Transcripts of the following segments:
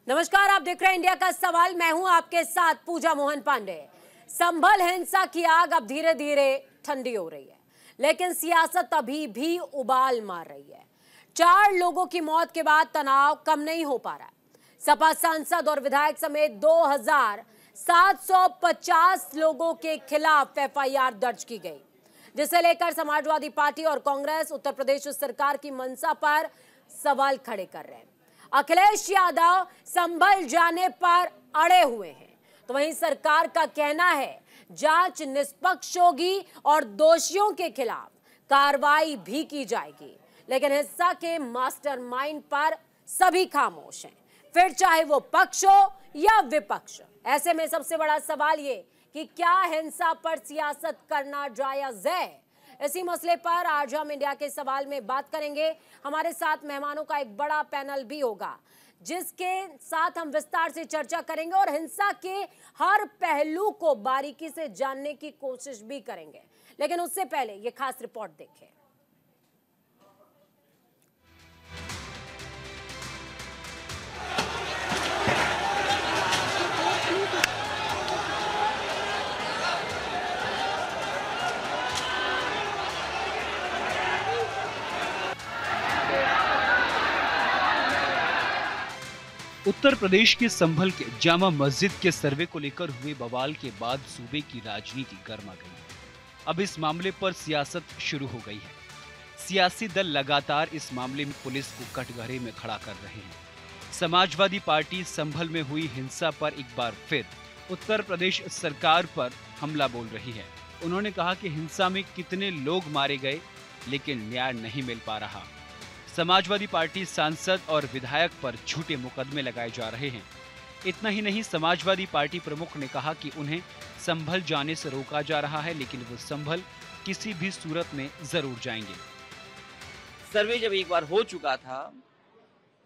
नमस्कार, आप देख रहे हैं इंडिया का सवाल। मैं हूं आपके साथ पूजा मोहन पांडे। संभल हिंसा की आग अब धीरे धीरे ठंडी हो रही है, लेकिन सियासत अभी भी उबाल मार रही है। 4 लोगों की मौत के बाद तनाव कम नहीं हो पा रहा है। सपा सांसद और विधायक समेत 2750 लोगों के खिलाफ एफआईआर दर्ज की गई, जिसे लेकर समाजवादी पार्टी और कांग्रेस उत्तर प्रदेश सरकार की मंशा पर सवाल खड़े कर रहे हैं। अखिलेश यादव संभल जाने पर अड़े हुए हैं, तो वहीं सरकार का कहना है जांच निष्पक्ष होगी और दोषियों के खिलाफ कार्रवाई भी की जाएगी। लेकिन हिंसा के मास्टरमाइंड पर सभी खामोश हैं, फिर चाहे वो पक्ष हो या विपक्ष। ऐसे में सबसे बड़ा सवाल ये कि क्या हिंसा पर सियासत करना जायज है? इसी मसले पर आज हम इंडिया के सवाल में बात करेंगे। हमारे साथ मेहमानों का एक बड़ा पैनल भी होगा, जिसके साथ हम विस्तार से चर्चा करेंगे और हिंसा के हर पहलू को बारीकी से जानने की कोशिश भी करेंगे। लेकिन उससे पहले ये खास रिपोर्ट देखें। उत्तर प्रदेश के संभल के जामा मस्जिद के सर्वे को लेकर हुए बवाल के बाद सूबे की राजनीति गर्मा गई है। अब इस मामले पर सियासत शुरू हो गई है। सियासी दल लगातार इस मामले में पुलिस को कटघरे में खड़ा कर रहे हैं। समाजवादी पार्टी संभल में हुई हिंसा पर एक बार फिर उत्तर प्रदेश सरकार पर हमला बोल रही है। उन्होंने कहा कि हिंसा में कितने लोग मारे गए, लेकिन न्याय नहीं मिल पा रहा। समाजवादी पार्टी सांसद और विधायक पर झूठे मुकदमे लगाए जा रहे हैं। इतना ही नहीं, समाजवादी पार्टी प्रमुख ने कहा कि उन्हें संभल जाने से रोका जा रहा है, लेकिन वो संभल किसी भी सूरत में जरूर जाएंगे। सर्वे जब एक बार हो चुका था,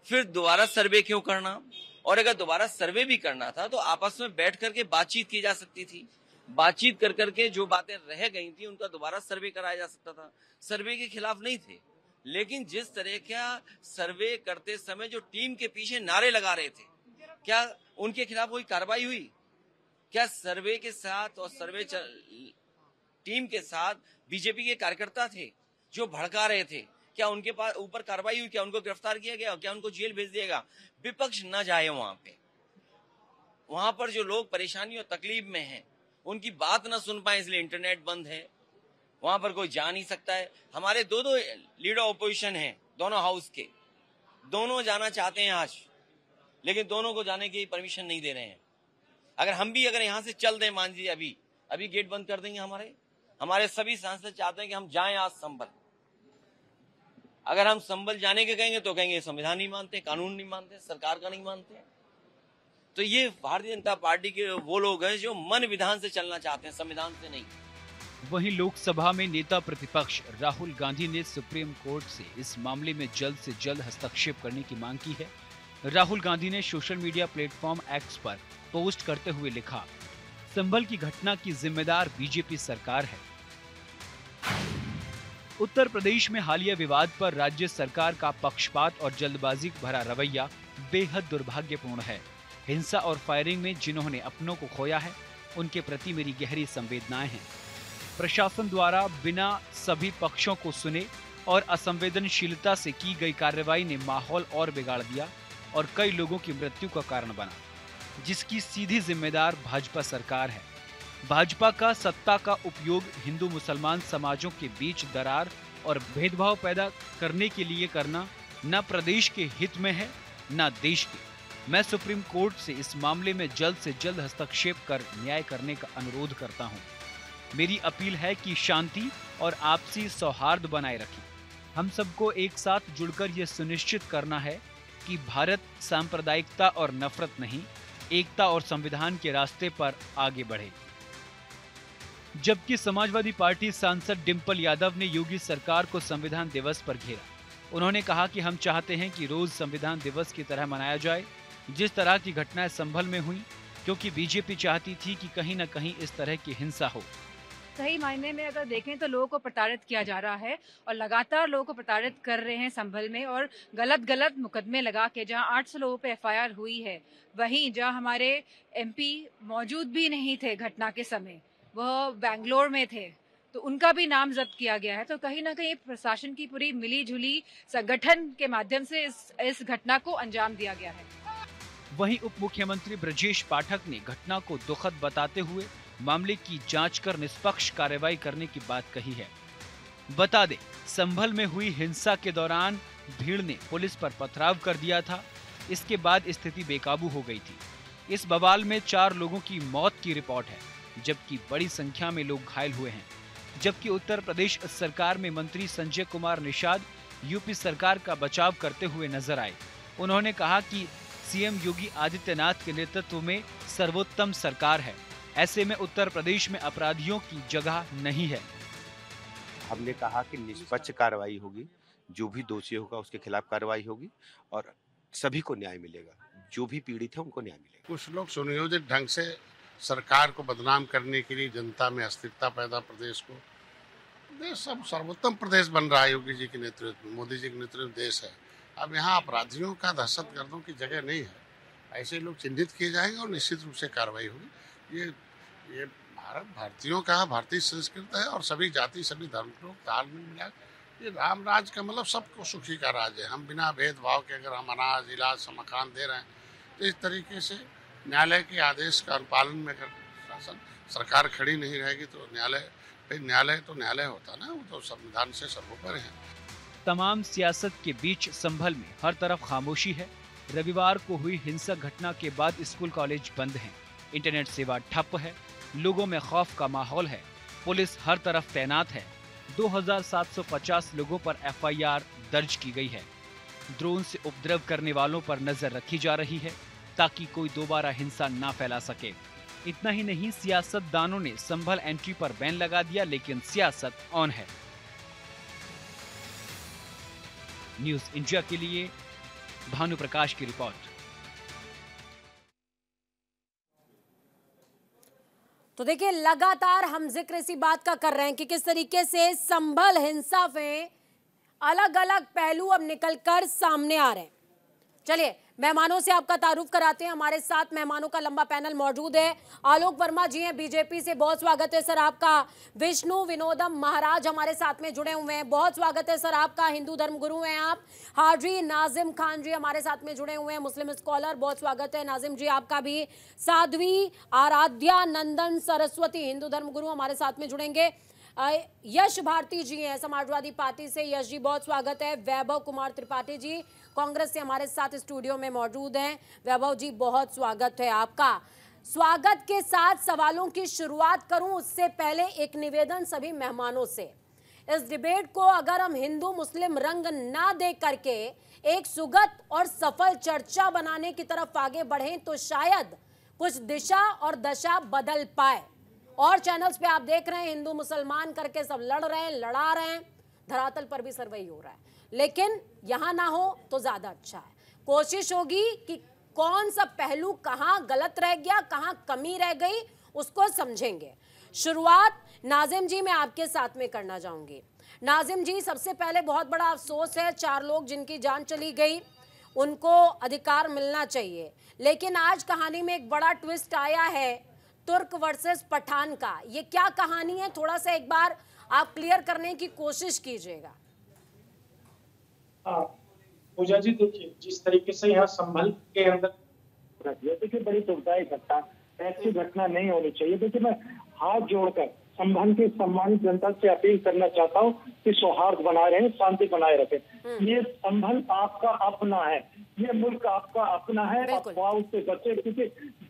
फिर दोबारा सर्वे क्यों करना? और अगर दोबारा सर्वे भी करना था तो आपस में बैठ करके बातचीत की जा सकती थी। बातचीत कर करके जो बातें रह गई थी उनका दोबारा सर्वे कराया जा सकता था। सर्वे के खिलाफ नहीं थे, लेकिन जिस तरह का सर्वे करते समय जो टीम के पीछे नारे लगा रहे थे, क्या उनके खिलाफ कोई कार्रवाई हुई? क्या सर्वे के साथ और सर्वे टीम के साथ बीजेपी के कार्यकर्ता थे जो भड़का रहे थे? क्या उनके पास ऊपर कार्रवाई हुई? क्या उनको गिरफ्तार किया गया? क्या उनको जेल भेज दिया गया? विपक्ष न जाए वहां पर जो लोग परेशानी और तकलीफ में हैं, उनकी बात न सुन पाए, इसलिए इंटरनेट बंद है, वहां पर कोई जा नहीं सकता है। हमारे दो लीडर ऑपोजिशन हैं, दोनों हाउस के, दोनों जाना चाहते हैं आज, लेकिन दोनों को जाने की परमिशन नहीं दे रहे हैं। अगर यहाँ से चल दें, मान लीजिए अभी गेट बंद कर देंगे, हमारे सभी सांसद चाहते हैं कि हम जाएं आज संभल। अगर हम संभल जाने के कहेंगे तो कहेंगे संविधान नहीं मानते, कानून नहीं मानते, सरकार का नहीं मानते। तो ये भारतीय जनता पार्टी के वो लोग हैं जो मन विधान से चलना चाहते हैं, संविधान से नहीं। वहीं लोकसभा में नेता प्रतिपक्ष राहुल गांधी ने सुप्रीम कोर्ट से इस मामले में जल्द से जल्द हस्तक्षेप करने की मांग की है। राहुल गांधी ने सोशल मीडिया प्लेटफॉर्म एक्स पर पोस्ट करते हुए लिखा, संभल की घटना की जिम्मेदार बीजेपी सरकार है। उत्तर प्रदेश में हालिया विवाद पर राज्य सरकार का पक्षपात और जल्दबाजी भरा रवैया बेहद दुर्भाग्यपूर्ण है। हिंसा और फायरिंग में जिन्होंने अपनों को खोया है, उनके प्रति मेरी गहरी संवेदनाएं हैं। प्रशासन द्वारा बिना सभी पक्षों को सुने और असंवेदनशीलता से की गई कार्रवाई ने माहौल और बिगाड़ दिया और कई लोगों की मृत्यु का कारण बना, जिसकी सीधी जिम्मेदार भाजपा सरकार है। भाजपा का सत्ता का उपयोग हिंदू मुसलमान समाजों के बीच दरार और भेदभाव पैदा करने के लिए करना न प्रदेश के हित में है न देश के। मैं सुप्रीम कोर्ट से इस मामले में जल्द से जल्द हस्तक्षेप कर न्याय करने का अनुरोध करता हूं। मेरी अपील है कि शांति और आपसी सौहार्द बनाए रखें। हम सबको एक साथ जुड़कर यह सुनिश्चित करना है कि भारत सांप्रदायिकता और नफरत नहीं, एकता और संविधान के रास्ते पर आगे बढ़े। जबकि समाजवादी पार्टी सांसद डिंपल यादव ने योगी सरकार को संविधान दिवस पर घेरा। उन्होंने कहा कि हम चाहते हैं कि रोज संविधान दिवस की तरह मनाया जाए, जिस तरह की घटनाएं संभल में हुई, क्योंकि बीजेपी चाहती थी कि कहीं न कहीं इस तरह की हिंसा हो। सही मायने में अगर देखें तो लोगों को प्रताड़ित किया जा रहा है और लगातार लोगों को प्रताड़ित कर रहे हैं संभल में, और गलत मुकदमे लगा के जहां 800 लोगों पे एफआईआर हुई है, वहीं जहां हमारे एमपी मौजूद भी नहीं थे घटना के समय, वह बेंगलोर में थे, तो उनका भी नाम जब्त किया गया है। तो कहीं ना कहीं प्रशासन की पूरी मिली जुली संगठन के माध्यम से इस घटना को अंजाम दिया गया है। वहीं उप मुख्यमंत्री ब्रजेश पाठक ने घटना को दुखद बताते हुए मामले की जांच कर निष्पक्ष कार्रवाई करने की बात कही है। बता दें, संभल में हुई हिंसा के दौरान भीड़ ने पुलिस पर पथराव कर दिया था। इसके बाद स्थिति बेकाबू हो गई थी। इस बवाल में 4 लोगों की मौत की रिपोर्ट है, जबकि बड़ी संख्या में लोग घायल हुए हैं। जबकि उत्तर प्रदेश सरकार में मंत्री संजय कुमार निषाद यूपी सरकार का बचाव करते हुए नजर आए। उन्होंने कहा कि सीएम योगी आदित्यनाथ के नेतृत्व में सर्वोत्तम सरकार है, ऐसे में उत्तर प्रदेश में अपराधियों की जगह नहीं है। हमने कहा कि निष्पक्ष कार्रवाई होगी, जो भी दोषी होगा उसके खिलाफ कार्रवाई होगी और सभी को न्याय मिलेगा, जो भी पीड़ित है उनको न्याय मिलेगा। कुछ लोग सुनियोजित ढंग से सरकार को बदनाम करने के लिए जनता में अस्थिरता पैदा, प्रदेश को, देश सब सर्वोत्तम प्रदेश बन रहा है योगी जी के नेतृत्व में, मोदी जी के नेतृत्व में देश है। अब यहाँ अपराधियों का, दहशतगर्दों की जगह नहीं है। ऐसे लोग चिन्हित किए जाएंगे और निश्चित रूप से कार्रवाई होगी। ये भारत भारतीयों का, भारतीय संस्कृति है और सभी जाति, सभी धर्म लोग तालमेल मिला। ये राम राज का मतलब सबको सुखी का राज है। हम बिना भेदभाव के अगर हम अनाज, इलाज, मकान दे रहे हैं, तो इस तरीके से न्यायालय के आदेश का अनुपालन में अगर शासन सरकार खड़ी नहीं रहेगी तो न्यायालय तो न्यायालय होता ना, वो तो संविधान से सर्वोपरि है। तमाम सियासत के बीच संभल में हर तरफ खामोशी है। रविवार को हुई हिंसक घटना के बाद स्कूल कॉलेज बंद हैं, इंटरनेट सेवा ठप है, लोगों में खौफ का माहौल है, पुलिस हर तरफ तैनात है। 2750 लोगों पर एफआईआर दर्ज की गई है। ड्रोन से उपद्रव करने वालों पर नजर रखी जा रही है ताकि कोई दोबारा हिंसा ना फैला सके। इतना ही नहीं, सियासतदानों ने संभल एंट्री पर बैन लगा दिया, लेकिन सियासत ऑन है। न्यूज इंडिया के लिए भानु प्रकाश की रिपोर्ट। तो देखिए, लगातार हम जिक्र इसी बात का कर रहे हैं कि किस तरीके से संभल हिंसा में अलग अलग पहलू अब निकलकर सामने आ रहे हैं। चलिए मेहमानों से आपका तारुफ कराते हैं। हमारे साथ मेहमानों का लंबा पैनल मौजूद है। आलोक वर्मा जी हैं बीजेपी से, बहुत स्वागत है सर आपका। विष्णु विनोदम महाराज हमारे साथ में जुड़े हुए हैं, बहुत स्वागत है सर आपका। हिंदू धर्म गुरु हैं आप। हाजी नाजिम खान जी हमारे साथ में जुड़े हुए हैं, मुस्लिम स्कॉलर, बहुत स्वागत है नाजिम जी आपका भी। साध्वी आराध्या नंदन सरस्वती हिंदू धर्म गुरु हमारे साथ में जुड़ेंगे। यश भारती जी हैं समाजवादी पार्टी से, यश जी बहुत स्वागत है। वैभव कुमार त्रिपाठी जी कांग्रेस से हमारे साथ स्टूडियो में मौजूद हैं। वैभव जी बहुत स्वागत है आपका। स्वागत के साथ सवालों की शुरुआत करूं उससे पहले एक निवेदन सभी मेहमानों से। इस डिबेट को अगर हम हिंदू मुस्लिम रंग ना दे करके एक सुगत और सफल चर्चा बनाने की तरफ आगे बढ़ें तो शायद कुछ दिशा और दशा बदल पाए। और चैनल्स पे आप देख रहे हैं हिंदू मुसलमान करके सब लड़ रहे हैं, लड़ा रहे हैं, धरातल पर भी सर वही हो रहा है, लेकिन यहां ना हो तो ज्यादा अच्छा है। कोशिश होगी कि कौन सा पहलू कहां गलत रह गया, कहां कमी रह गई, उसको समझेंगे। शुरुआत नाजिम जी मैं आपके साथ में करना चाहूंगी। नाजिम जी, सबसे पहले बहुत बड़ा अफसोस है, 4 लोग जिनकी जान चली गई उनको अधिकार मिलना चाहिए, लेकिन आज कहानी में एक बड़ा ट्विस्ट आया है तुर्क वर्सेस पठान का। ये क्या कहानी है, थोड़ा सा एक बार आप क्लियर करने की कोशिश कीजिएगा। पूजा जी, देखिए जिस तरीके से यहाँ संभल के अंदर देखिए बड़ी दुखदायी घटना, ऐसी घटना नहीं होनी चाहिए। देखिए मैं हाथ जोड़कर संभल की सम्मानित जनता से अपील करना चाहता हूँ कि सौहार्द बनाए रहे, शांति बनाए रखें। ये संभल आपका अपना है, ये मुल्क आपका अपना है। अफवाह से बचे, क्योंकि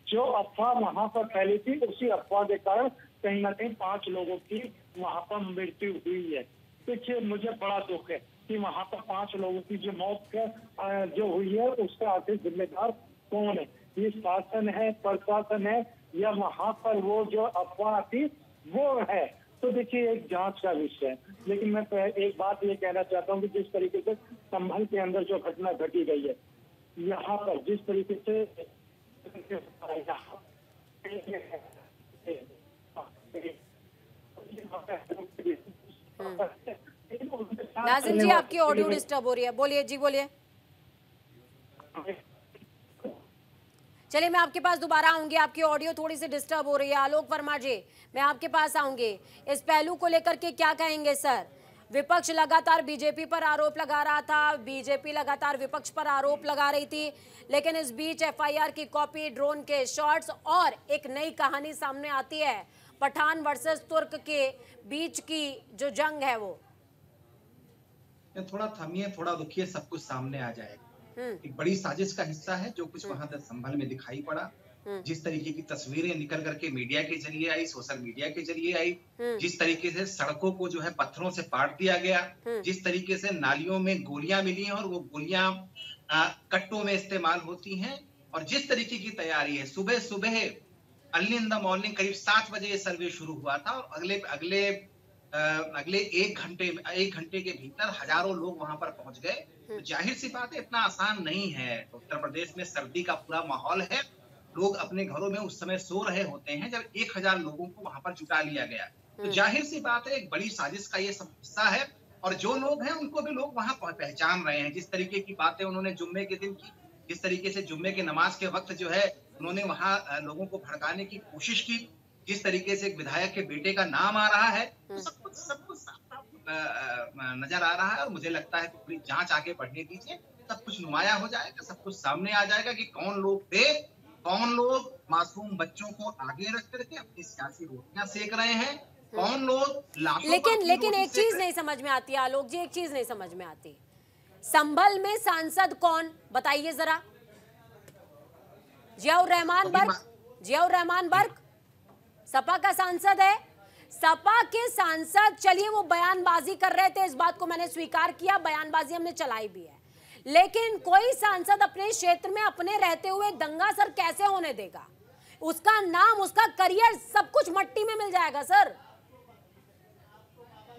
जो अफवाह वहाँ पर फैली थी उसी अफवाह के कारण कहीं ना कहीं 5 लोगों की वहाँ पर मृत्यु हुई है। देखिए मुझे बड़ा दुख है कि वहाँ पर 5 लोगों की जो मौत का जो हुई है उसका आखिर जिम्मेदार कौन है? ये शासन है, प्रशासन है, या वहाँ पर वो जो अफवाह थी वो है? तो देखिए एक जांच का विषय है। लेकिन मैं एक बात ये कहना चाहता हूँ कि जिस तरीके से संभल के अंदर जो घटना घटी गई है, यहाँ पर जिस तरीके से नाजिम जी, आपकी ऑडियो डिस्टर्ब हो रही है, बोलिए जी, बोलिए। चलिए, मैं आपके पास दोबारा आऊंगी, आपकी ऑडियो थोड़ी सी डिस्टर्ब हो रही है। आलोक वर्मा जी, मैं आपके पास आऊंगी। इस पहलू को लेकर के क्या कहेंगे सर? विपक्ष लगातार बीजेपी पर आरोप लगा रहा था, बीजेपी लगातार विपक्ष पर आरोप लगा रही थी, लेकिन इस बीच एफआईआर की कॉपी, ड्रोन के शॉट्स और एक नई कहानी सामने आती है, पठान वर्सेस तुर्क के बीच की जो जंग है वो। थोड़ा थमिए, थोड़ा रुकिए, सब कुछ सामने आ जाएगा। एक बड़ी साजिश का हिस्सा है जो कुछ वहां संभल में दिखाई पड़ा। जिस तरीके की तस्वीरें निकल करके मीडिया के जरिए आई, सोशल मीडिया के जरिए आई, जिस तरीके से सड़कों को जो है पत्थरों से पाट दिया गया, जिस तरीके से नालियों में गोलियां मिली हैं और वो गोलियां कट्टों में इस्तेमाल होती हैं, और जिस तरीके की तैयारी है, सुबह सुबह अर्ली इन द मॉर्निंग करीब 7 बजे ये सर्वे शुरू हुआ था और अगले एक घंटे के भीतर हजारों लोग वहां पर पहुंच गए। तो जाहिर सी बात है, इतना आसान नहीं है। उत्तर प्रदेश में सर्दी का पूरा माहौल है, लोग अपने घरों में उस समय सो रहे होते हैं जब 1000 लोगों को वहां पर जुटा लिया गया। तो जाहिर सी बात है, एक बड़ी साजिश का ये सब हिस्सा है, और जो लोग हैं उनको भी लोग वहां पहचान रहे हैं। जिस तरीके की बातें उन्होंने जुम्मे के दिन की, जिस तरीके से जुम्मे के नमाज के वक्त जो है उन्होंने वहां लोगों को भड़काने की कोशिश की, जिस तरीके से एक विधायक के बेटे का नाम आ रहा है, तो सब कुछ नजर आ रहा है। और मुझे लगता है पूरी जांच आगे बढ़ने दीजिए, सब कुछ नुमाया हो जाएगा, सब कुछ सामने आ जाएगा कि कौन लोग थे, कौन लोग मासूम बच्चों को आगे रख करके अपनी सियासी रोटियां सेक रहे हैं, कौन लोग लाशों। लेकिन एक चीज नहीं समझ में आती आलोक जी, एक चीज नहीं समझ में आती। संभल में सांसद कौन, बताइए जरा। जियाउर रहमान बर्क सपा का सांसद है। सपा के सांसद, चलिए वो बयानबाजी कर रहे थे, इस बात को मैंने स्वीकार किया, बयानबाजी हमने चलाई भी है, लेकिन कोई सांसद अपने क्षेत्र में अपने रहते हुए दंगा सर कैसे होने देगा? उसका नाम, उसका करियर, सब कुछ मट्टी में मिल जाएगा सर।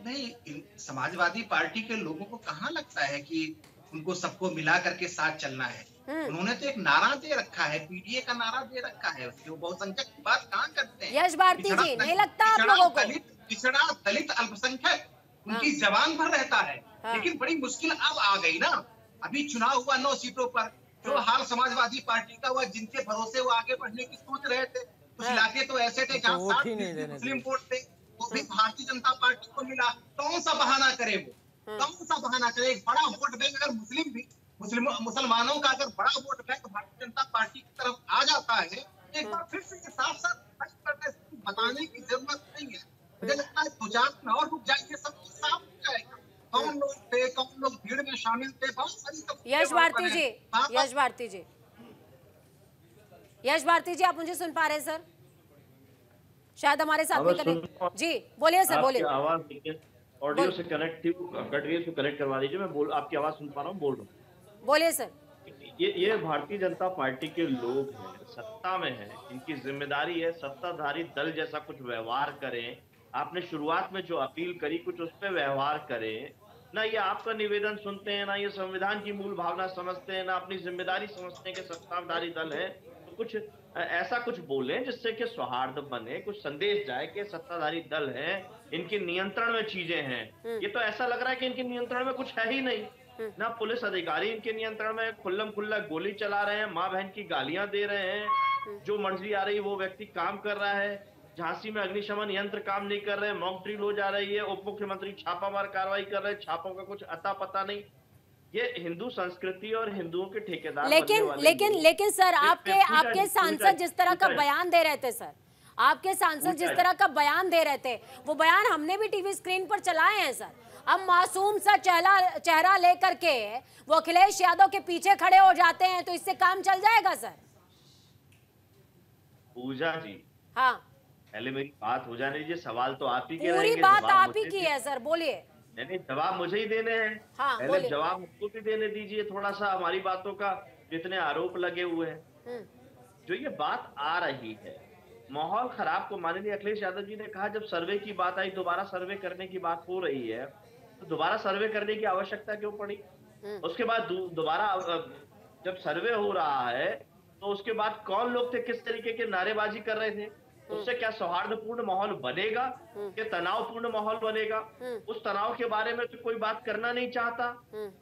नहीं, समाजवादी पार्टी के लोगों को कहाँ लगता है कि उनको सबको मिला करके साथ चलना है? उन्होंने तो एक नारा दे रखा है, पीडीए का नारा दे रखा है, वो बहुसंख्यक की बात कहाँ करते हैं? यश भारती जी, नहीं लगता आप लोगों को? पिछड़ा दलित अल्पसंख्यक उनकी जबान पर रहता है। लेकिन बड़ी मुश्किल अब आ गई ना। अभी चुनाव हुआ 9 सीटों पर, जो हाल समाजवादी पार्टी का हुआ, जिनके भरोसे वो आगे बढ़ने की सोच रहे थे, कुछ इलाके तो ऐसे थे जहाँ 60% मुस्लिम वोट थे, वो भी भारतीय जनता पार्टी को मिला। कौन सा बहाना करे वो, कौन सा बहाना करे? एक बड़ा वोट बैंक अगर मुसलमानों का अगर बड़ा vote bank Bharatiya Janata party की तरफ आ जाता है, एक बार फिर से साफ साफ बताने की जरूरत नहीं है। मुझे लगता है 2-4 दिन और रुक जाएंगे, सब कुछ साफ हो जाएगा। कौन लोग थे, कौन लोग भीड़ में शामिल थे, बहुत सारी। यश भारती जी, आप मुझे सुन पा रहे हैं सर? शायद हमारे साथ में कनेक्ट। जी बोलिए सर, बोलिए। आवाज ऑडियो से कनेक्ट थी, कट रही है, उसको कनेक्ट करवा दीजिए। मैं आपकी आवाज सुन पा रहा हूँ, बोल रहा हूँ। बोलिए सर। ये भारतीय जनता पार्टी के लोग हैं, सत्ता में हैं, इनकी जिम्मेदारी है सत्ताधारी दल जैसा कुछ व्यवहार करें। आपने शुरुआत में जो अपील करी, कुछ उस पर व्यवहार करें ना। ये आपका निवेदन सुनते हैं, ना ये संविधान की मूल भावना समझते हैं, ना अपनी जिम्मेदारी समझते हैं कि सत्ताधारी दल है। तो कुछ ऐसा कुछ बोले जिससे कि सौहार्द बने, कुछ संदेश जाए कि सत्ताधारी दल है, इनके नियंत्रण में चीजें हैं। ये तो ऐसा लग रहा है कि इनके नियंत्रण में कुछ है ही नहीं ना। पुलिस अधिकारी इनके नियंत्रण में खुल्लम खुल्ला गोली चला रहे हैं, माँ बहन की गालियां दे रहे हैं, जो मर्जी आ रही है वो व्यक्ति काम कर रहा है। झांसी में अग्निशमन यंत्र काम नहीं कर रहे, मॉक ड्रिल हो जा रही है, उप मुख्यमंत्री छापामार कार्रवाई कर रहे हैं, छापों का कुछ अता पता नहीं। ये हिंदू संस्कृति और हिंदुओं के ठेकेदार। लेकिन सर, आपके सांसद जिस तरह का बयान दे रहे थे सर, आपके सांसद जिस तरह का बयान दे रहे थे, वो बयान हमने भी टीवी स्क्रीन पर चलाए हैं सर। अब मासूम सा चेहरा लेकर के वो अखिलेश यादव के पीछे खड़े हो जाते हैं, तो इससे काम चल जाएगा सर? पूजा जी, हाँ, पहले मेरी बात हो जाने दीजिए। सवाल तो आप ही के पूरी बात आप ही की है सर, बोलिए। नहीं, जवाब मुझे ही देने हैं। हाँ, पहले जवाब मुझको भी देने दीजिए थोड़ा सा। हमारी बातों का जितने आरोप लगे हुए हैं, जो ये बात आ रही है, माहौल खराब को माननीय अखिलेश यादव जी ने कहा, जब सर्वे की बात आई, दोबारा सर्वे करने की बात हो रही है, तो दोबारा सर्वे करने की आवश्यकता क्यों पड़ी? उसके बाद दोबारा जब सर्वे हो रहा है, तो उसके बाद कौन लोग थे, किस तरीके के नारेबाजी कर रहे थे? उससे क्या सौहार्दपूर्ण माहौल बनेगा कि तनावपूर्ण माहौल बनेगा? उस तनाव के बारे में तो कोई बात करना नहीं चाहता।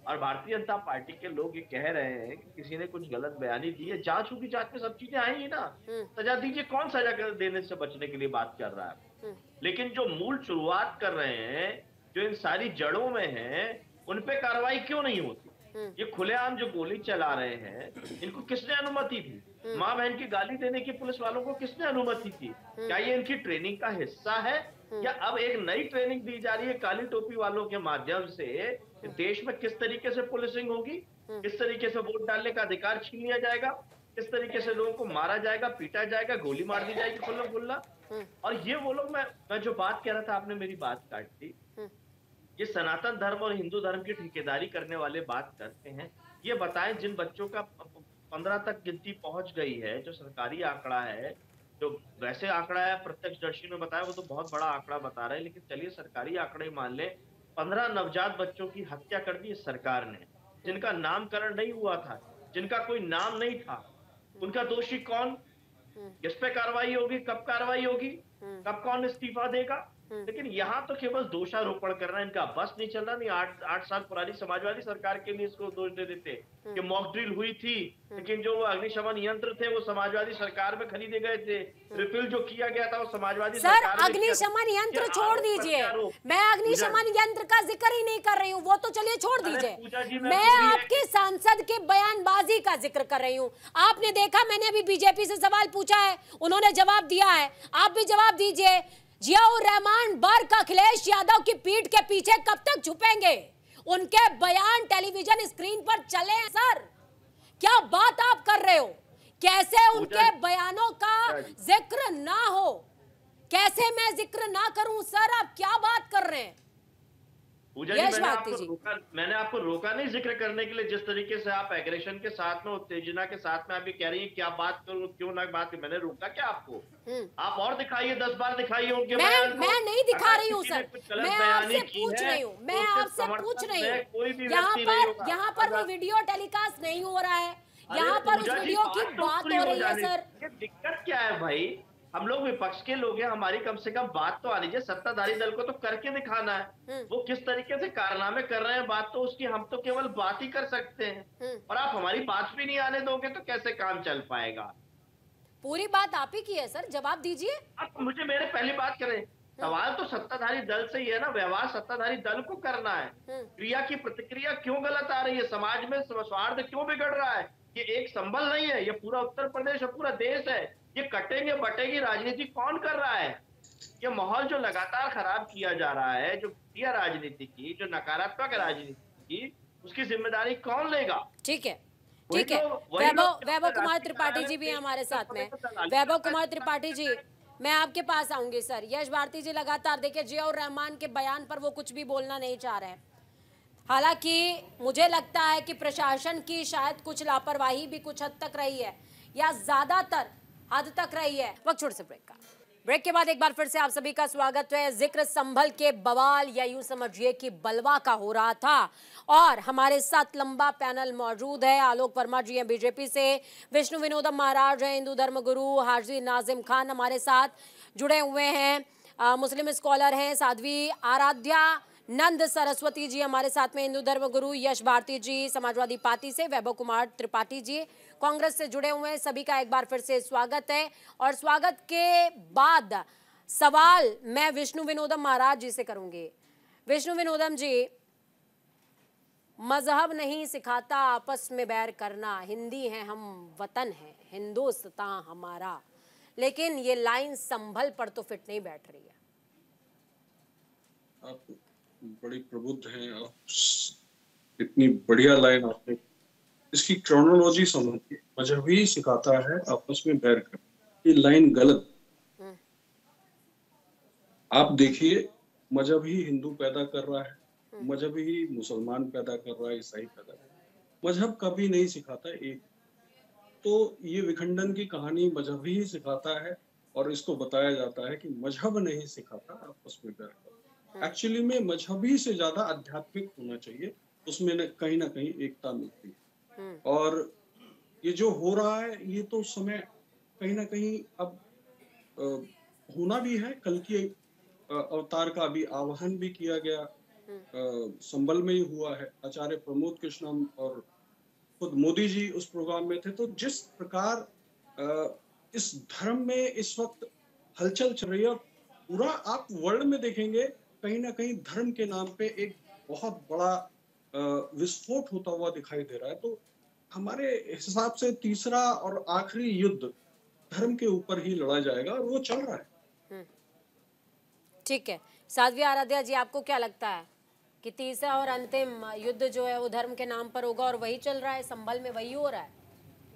और भारतीय जनता पार्टी के लोग ये कह रहे हैं कि किसी ने कुछ गलत बयानी दी है, जांच होगी, जांच में सब चीजें आएंगी ना, सजा दीजिए। कौन सजा देने से बचने के लिए बात कर रहा है? लेकिन जो मूल शुरुआत कर रहे हैं, जो इन सारी जड़ों में है, उन पे कार्रवाई क्यों नहीं होती? ये खुलेआम जो गोली चला रहे हैं, इनको किसने अनुमति दी? माँ बहन की गाली देने की पुलिस वालों को किसने अनुमति दी? क्या ये इनकी ट्रेनिंग का हिस्सा है, या अब एक नई ट्रेनिंग दी जा रही है काली टोपी वालों के माध्यम से? देश में किस तरीके से पुलिसिंग होगी, किस तरीके से वोट डालने का अधिकार छीन लिया जाएगा, किस तरीके से लोगों को मारा जाएगा, पीटा जाएगा, गोली मार दी जाएगी खुल्लम खुल्ला। और ये वो लोग, मैं जो बात कह रहा था, आपने मेरी बात काट दी। ये सनातन धर्म और हिंदू धर्म की ठेकेदारी करने वाले बात करते हैं। ये बताएं, जिन बच्चों का 15 तक गिनती पहुंच गई है, जो सरकारी आंकड़ा है, जो वैसे आंकड़ा है प्रत्यक्षदर्शी ने बताया, वो तो बहुत बड़ा आंकड़ा बता रहे हैं, लेकिन चलिए सरकारी आंकड़े मान ले, 15 नवजात बच्चों की हत्या कर दी सरकार ने, जिनका नामकरण नहीं हुआ था, जिनका कोई नाम नहीं था। उनका दोषी कौन? किस पे कार्रवाई होगी? कब कार्रवाई होगी? कब कौन इस्तीफा देगा? लेकिन यहाँ तो केवल दोषारोपण करना इनका बस नहीं चल रहा। नहीं, 8 साल पुरानी समाजवादी सरकार के लिए इसको दोष दे देते कि मॉक ड्रिल हुई थी, लेकिन जो अग्निशमन यंत्र थे वो समाजवादी सरकार में खरीदे गए थे। रिफिल जो किया गया था वो समाजवादी सर, अग्निशमन यंत्र छोड़ दीजिए, मैं अग्निशमन यंत्र का जिक्र ही नहीं कर रही हूँ, वो तो चलिए छोड़ दीजिए। मैं आपके सांसद के बयानबाजी का जिक्र कर रही हूँ। आपने देखा, मैंने अभी बीजेपी से सवाल पूछा है, उन्होंने जवाब दिया है, आप भी जवाब दीजिए। जियाउर रहमान बर्क अखिलेश यादव की पीठ के पीछे कब तक छुपेंगे? उनके बयान टेलीविजन स्क्रीन पर चले हैं सर। क्या बात आप कर रहे हो? कैसे उनके बयानों का जिक्र ना हो? कैसे मैं जिक्र ना करूं सर? आप क्या बात कर रहे हैं? मैंने आपको रोका नहीं जिक्र करने के लिए। जिस तरीके से आप एग्रेशन के साथ में, उत्तेजना के साथ में आप ये कह रही हैं क्या बात करूं, क्यों ना बात, मैंने रोका क्या आपको? आप और दिखाइए, 10 बार दिखाइए उनके बयान को। मैं नहीं दिखा रही हूँ सर, मैं आपसे पूछ रही हूँ, मैं आपसे पूछ रही हूँ। यहाँ पर वो वीडियो टेलीकास्ट नहीं हो रहा है, यहाँ पर उस वीडियो की बात हो रही है सर। ये दिक्कत क्या है भाई? हम लोग विपक्ष के लोग हैं, हमारी कम से कम बात तो आ रही है। सत्ताधारी दल को तो करके दिखाना है, वो किस तरीके से कारनामे कर रहे हैं, बात तो उसकी, हम तो केवल बात ही कर सकते हैं। और आप हमारी बात भी नहीं आने दोगे तो कैसे काम चल पाएगा? पूरी बात आप ही की है सर, जवाब दीजिए। आप मुझे मेरे पहली बात करें, सवाल तो सत्ताधारी दल से ही है ना, व्यवहार सत्ताधारी दल को करना है। क्रिया की प्रतिक्रिया क्यों गलत आ रही है? समाज में सौहार्द क्यों बिगड़ रहा है? ये एक संबल नहीं है, ये पूरा उत्तर प्रदेश और पूरा देश है। ये कटेंगे बटेगी राजनीति कौन कर रहा है? ये माहौल जो लगातार खराब किया जा रहा है, जो घटिया राजनीति की, जो नकारात्मक राजनीति की, उसकी जिम्मेदारी कौन लेगा? ठीक है, ठीक है। वैभव कुमार त्रिपाठी जी भी हमारे साथ में। वैभव कुमार त्रिपाठी जी, मैं आपके पास आऊंगी सर। यश भारती जी लगातार देखिए जियाउर रहमान के बयान पर वो कुछ भी बोलना नहीं चाह रहे हैं। हालांकि मुझे लगता है कि प्रशासन की शायद कुछ लापरवाही भी कुछ हद तक रही है, या ज्यादातर हद तक रही है। वक्त छोड़ से ब्रेक के बाद एक बार फिर से आप सभी का स्वागत है। जिक्र संभल के बवाल, या यूं समझिए कि बलवा का हो रहा था, और हमारे साथ लंबा पैनल मौजूद है। आलोक वर्मा जी हैं बीजेपी से, विष्णु विनोदम महाराज हैं हिंदू धर्म गुरु, हाजी नाजिम खान हमारे साथ जुड़े हुए हैं, मुस्लिम स्कॉलर हैं साध्वी आराध्या नंद सरस्वती जी हमारे साथ में, हिंदू धर्म गुरु यश भारती जी समाजवादी पार्टी से, वैभव कुमार त्रिपाठी जी कांग्रेस से जुड़े हुए हैं। सभी का एक बार फिर से स्वागत है। और स्वागत के बाद सवाल मैं विष्णु विनोदम महाराज जी से करूंगी। विष्णु विनोदम जी, मजहब नहीं सिखाता आपस में बैर करना, हिंदी हैं हम, वतन है हिंदुस्तान हमारा, लेकिन ये लाइन संभल पर तो फिट नहीं बैठ रही है। आप बड़ी प्रबुद्ध हैं, आप इतनी बढ़िया लाइन आपने, इसकी क्रोनोलॉजी समझिए। मजहब ही सिखाता है आपस में बैर कर, ये लाइन गलत। आप देखिए, मजहब ही हिंदू पैदा कर रहा है, मजहब ही मुसलमान पैदा कर रहा है, ईसाई पैदा कर रहा है। मजहब कभी नहीं सिखाता एक, तो ये विखंडन की कहानी मजहब ही सिखाता है, और इसको बताया जाता है कि मजहब नहीं सिखाता आपस में बैर कर। एक्चुअली में मजहबी से ज्यादा आध्यात्मिक होना चाहिए, उसमें कहीं ना कहीं एकता मिलती है। और ये जो हो रहा है, ये तो समय कहीं ना कहीं अब होना भी है। कल की अवतार का अभी आह्वान भी किया गया, संबल में ही हुआ है। आचार्य प्रमोद कृष्णम और खुद मोदी जी उस प्रोग्राम में थे। तो जिस प्रकार इस धर्म में इस वक्त हलचल चल रही है, पूरा आप वर्ल्ड में देखेंगे कहीं ना कहीं धर्म के नाम पे एक बहुत बड़ा विस्फोट होता हुआ दिखाई दे रहा है। तो हमारे हिसाब से तीसरा और आखिरी युद्ध धर्म के ऊपर ही लड़ा जाएगा और वो चल रहा है। ठीक है, साध्वी आराध्या जी, आपको क्या लगता है कि तीसरा और अंतिम युद्ध जो है वो धर्म के नाम पर होगा और वही चल रहा है, संभल में वही हो रहा है?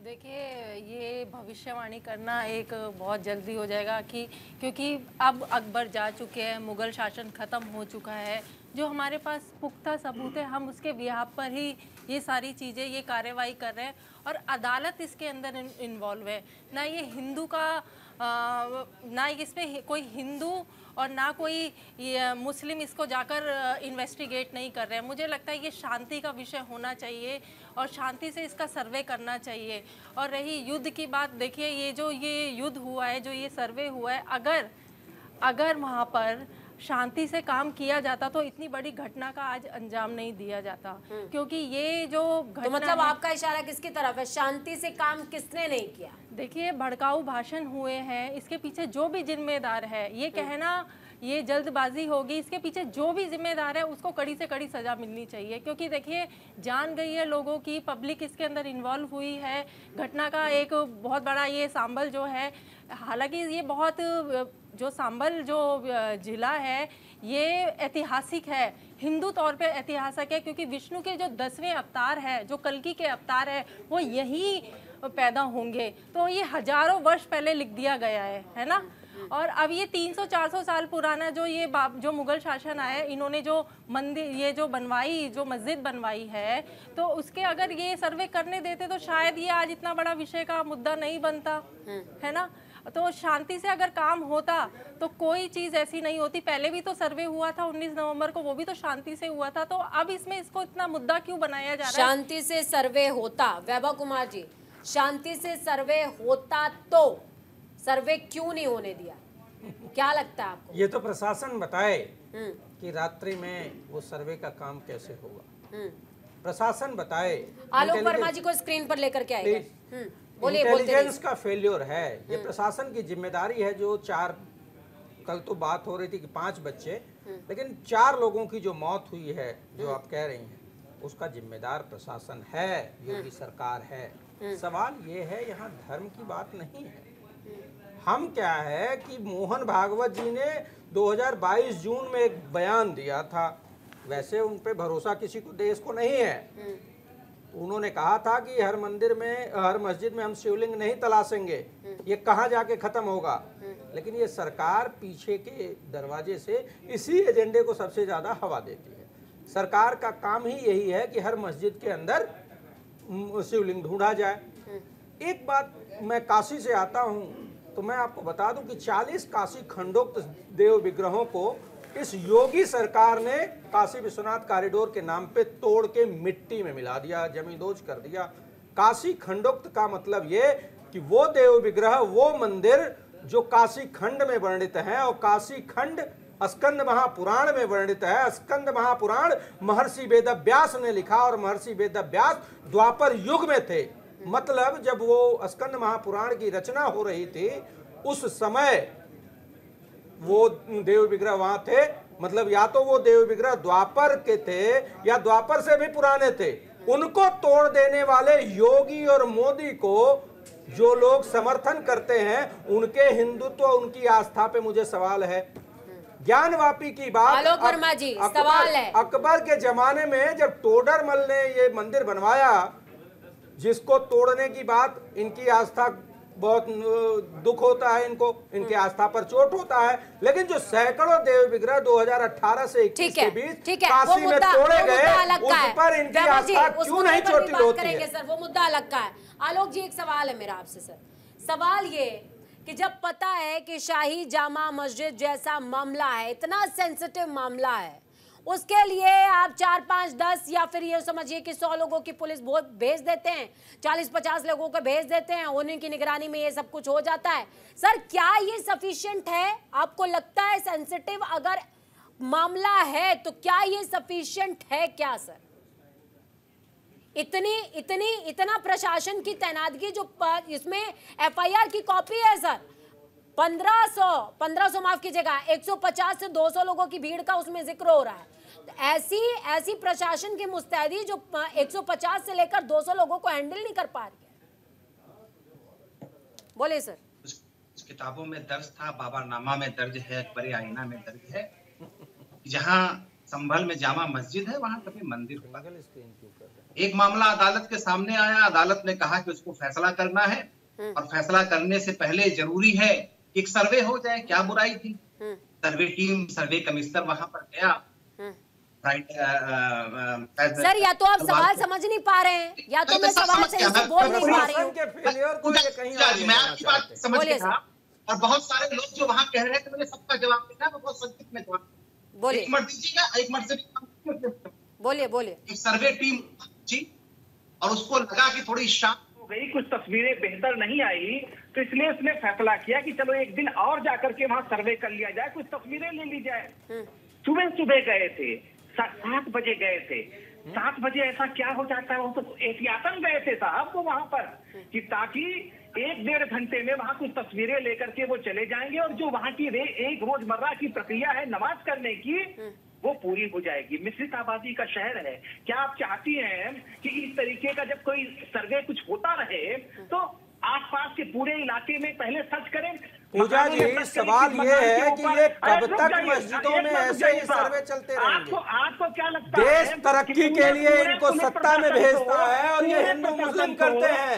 देखिए, ये भविष्यवाणी करना एक बहुत जल्दी हो जाएगा क्योंकि अब अकबर जा चुके हैं, मुगल शासन ख़त्म हो चुका है। जो हमारे पास पुख्ता सबूत है, हम उसके बिहाफ पर ही ये सारी चीज़ें, ये कार्रवाई कर रहे हैं और अदालत इसके अंदर इन्वॉल्व है। ना ये हिंदू का ना इसमें कोई हिंदू और ना कोई मुस्लिम इसको जाकर इन्वेस्टिगेट नहीं कर रहे हैं। मुझे लगता है ये शांति का विषय होना चाहिए और शांति से इसका सर्वे करना चाहिए। और रही युद्ध की बात, देखिए ये युद्ध हुआ है, जो ये सर्वे हुआ है, अगर वहाँ पर शांति से काम किया जाता तो इतनी बड़ी घटना का आज अंजाम नहीं दिया जाता। क्योंकि ये जो घटना, तो मतलब आपका इशारा किसकी तरफ है? शांति से काम किसने नहीं किया? देखिए, भड़काऊ भाषण हुए हैं, इसके पीछे जो भी जिम्मेदार है, ये कहना ये जल्दबाजी होगी, इसके पीछे जो भी जिम्मेदार है उसको कड़ी से कड़ी सजा मिलनी चाहिए। क्योंकि देखिए, जान गई है लोगों की, पब्लिक इसके अंदर इन्वॉल्व हुई है। घटना का एक बहुत बड़ा ये सांबल जो है, हालांकि ये बहुत जो सांबल जो जिला है ये ऐतिहासिक है, हिंदू तौर पे ऐतिहासिक है, क्योंकि विष्णु के जो 10वें अवतार है, जो कल्कि के अवतार है, वो यहीं पैदा होंगे। तो ये हजारों वर्ष पहले लिख दिया गया है ना। और अब ये 300-400 साल पुराना जो मुगल शासन आया, इन्होंने जो मंदिर ये जो बनवाई, जो मस्जिद बनवाई है, तो उसके अगर ये सर्वे करने देते तो शायद ये आज इतना बड़ा विषय का मुद्दा नहीं बनता, है ना। तो शांति से अगर काम होता तो कोई चीज़ ऐसी नहीं होती। पहले भी तो सर्वे हुआ था 19 नवंबर को, वो भी तो शांति से हुआ था। तो अब इसमें इसको इतना मुद्दा क्यों बनाया जा रहा है? शांति से सर्वे होता, वैभव कुमार जी, शांति से सर्वे होता तो सर्वे क्यों नहीं होने दिया? क्या लगता है आपको? ये तो प्रशासन बताए कि रात्रि में वो सर्वे का काम कैसे होगा। प्रशासन बताए। आलोक वर्मा जी को स्क्रीन पर लेकर के आएगा। इंटेलिजेंस का फेल्योर है, ये प्रशासन की जिम्मेदारी है। जो कल तो बात हो रही थी कि 5 बच्चे, लेकिन 4 लोगों की जो मौत हुई है, जो आप कह रही हैं, उसका जिम्मेदार प्रशासन है, योगी सरकार है। सवाल ये है, यहाँ धर्म की बात नहीं है। हम क्या है कि मोहन भागवत जी ने 2022 जून में एक बयान दिया था, वैसे उन पे भरोसा किसी को देश को नहीं है। उन्होंने कहा था कि हर मस्जिद में हम शिवलिंग नहीं तलाशेंगे, ये कहाँ जाके खत्म होगा। लेकिन ये सरकार पीछे के दरवाजे से इसी एजेंडे को सबसे ज्यादा हवा देती है। सरकार का काम ही यही है कि हर मस्जिद के अंदर शिवलिंग ढूंढा जाए। एक बात, मैं काशी से आता हूँ तो मैं आपको बता दूं कि 40 काशी खंडोक्त देव विग्रहों को इस योगी सरकार ने काशी विश्वनाथ कॉरिडोर के नाम पे तोड़ के मिट्टी में मिला दिया, जमींदोज कर दिया। काशी खंडोक्त का मतलब ये कि वो देव विग्रह, वो मंदिर जो काशी खंड में वर्णित है, और काशी खंड स्कंद महापुराण में वर्णित है। स्कंद महापुराण महर्षि वेदव्यास ने लिखा, और महर्षि वेदव्यास द्वापर युग में थे। मतलब जब वो स्कंद महापुराण की रचना हो रही थी, उस समय वो देव विग्रह वहां थे। मतलब या तो वो देव विग्रह द्वापर के थे या द्वापर से भी पुराने थे। उनको तोड़ देने वाले योगी और मोदी को जो लोग समर्थन करते हैं, उनके हिंदुत्व, उनकी आस्था पे मुझे सवाल है। ज्ञानवापी की बात, आलोक वर्मा जी, सवाल है। अकबर के जमाने में जब तोडरमल ने ये मंदिर बनवाया, जिसको तोड़ने की बात, इनकी आस्था बहुत दुख होता है, इनके आस्था पर चोट होता है। लेकिन जो सैकड़ों देव विग्रह 2018 से 21 के बीच काशी में तोड़े गए, उस पर इनकी आस्था क्यों नहीं चोटिल होती है? सर, वो मुद्दा अलग का है। आलोक जी, एक सवाल है मेरा आपसे सर। सवाल ये कि जब पता है कि शाही जामा मस्जिद जैसा मामला है, इतना सेंसिटिव मामला है, उसके लिए आप 4, 5, 10 या फिर ये समझिए कि 100 लोगों की पुलिस भेज देते हैं, 40-50 लोगों को भेज देते हैं, उन्हीं की निगरानी में ये सब कुछ हो जाता है। सर क्या ये सफिशिएंट है? आपको लगता है सेंसिटिव अगर मामला है तो क्या ये सफिशिएंट है क्या सर? इतना प्रशासन की तैनातगी जो इसमें एफआईआर की कॉपी है सर, 1500 माफ कीजिएगा, 150 से 200 लोगों की भीड़ का उसमें जिक्र हो रहा है। तो ऐसी प्रशासन की मुस्तैदी जो 150 से लेकर 200 लोगों को हैंडल नहीं कर पा रही है। बोले सर। किताबों में दर्ज था, बाबरनामा में दर्ज है, अकबर आईना में दर्ज है, जहां संभल में जामा मस्जिद है वहां कभी मंदिर होगा। एक मामला अदालत के सामने आया, अदालत ने कहा कि उसको फैसला करना है और फैसला करने से पहले जरूरी है एक सर्वे हो जाए। क्या बुराई थी? सर्वे टीम, सर्वे कमिश्नर वहां पर गया। सर या तो आप सवाल समझ नहीं पा रहे हैं या तो मैं सवाल सही से बोल नहीं पा रही हूँ। मैं आपकी बात समझ गया और बहुत सारे लोग जो वहां कह रहे थे मैंने सबका जवाब दिया, वो बहुत संक्षिप्त में जवाब बोलिए। एक मिनट दीजिएगा, एक मिनट से बोलिए। एक सर्वे टीम जी, और उसको लगा कि थोड़ी शांत हो गई, कुछ तस्वीरें बेहतर नहीं आई, तो इसलिए उसने फैसला किया कि चलो एक दिन और जाकर के वहां सर्वे कर लिया जाए, कुछ तस्वीरें ले ली जाए। सुबह गए थे, 7 बजे गए थे। 7 बजे ऐसा क्या हो जाता है? वो तो एहतियातन गए थे साहब वो वहां पर, कि ताकि 1-1.5 घंटे में वहां कुछ तस्वीरें लेकर के वो चले जाएंगे और जो वहां की एक रोजमर्रा की प्रक्रिया है नमाज करने की वो पूरी हो जाएगी। मिश्रित आबादी का शहर है। क्या आप चाहती हैं कि इस तरीके का जब कोई सर्वे कुछ होता रहे तो आसपास के पूरे इलाके में पहले सर्च करें? पूजा जी, सवाल ये है कि ये कब तक मस्जिदों में ऐसे ही सर्वे चलते रहेंगे? आपको क्या लगता है? देश तरक्की के लिए इनको सत्ता में भेजता है और ये हिंदू मुस्लिम करते हैं।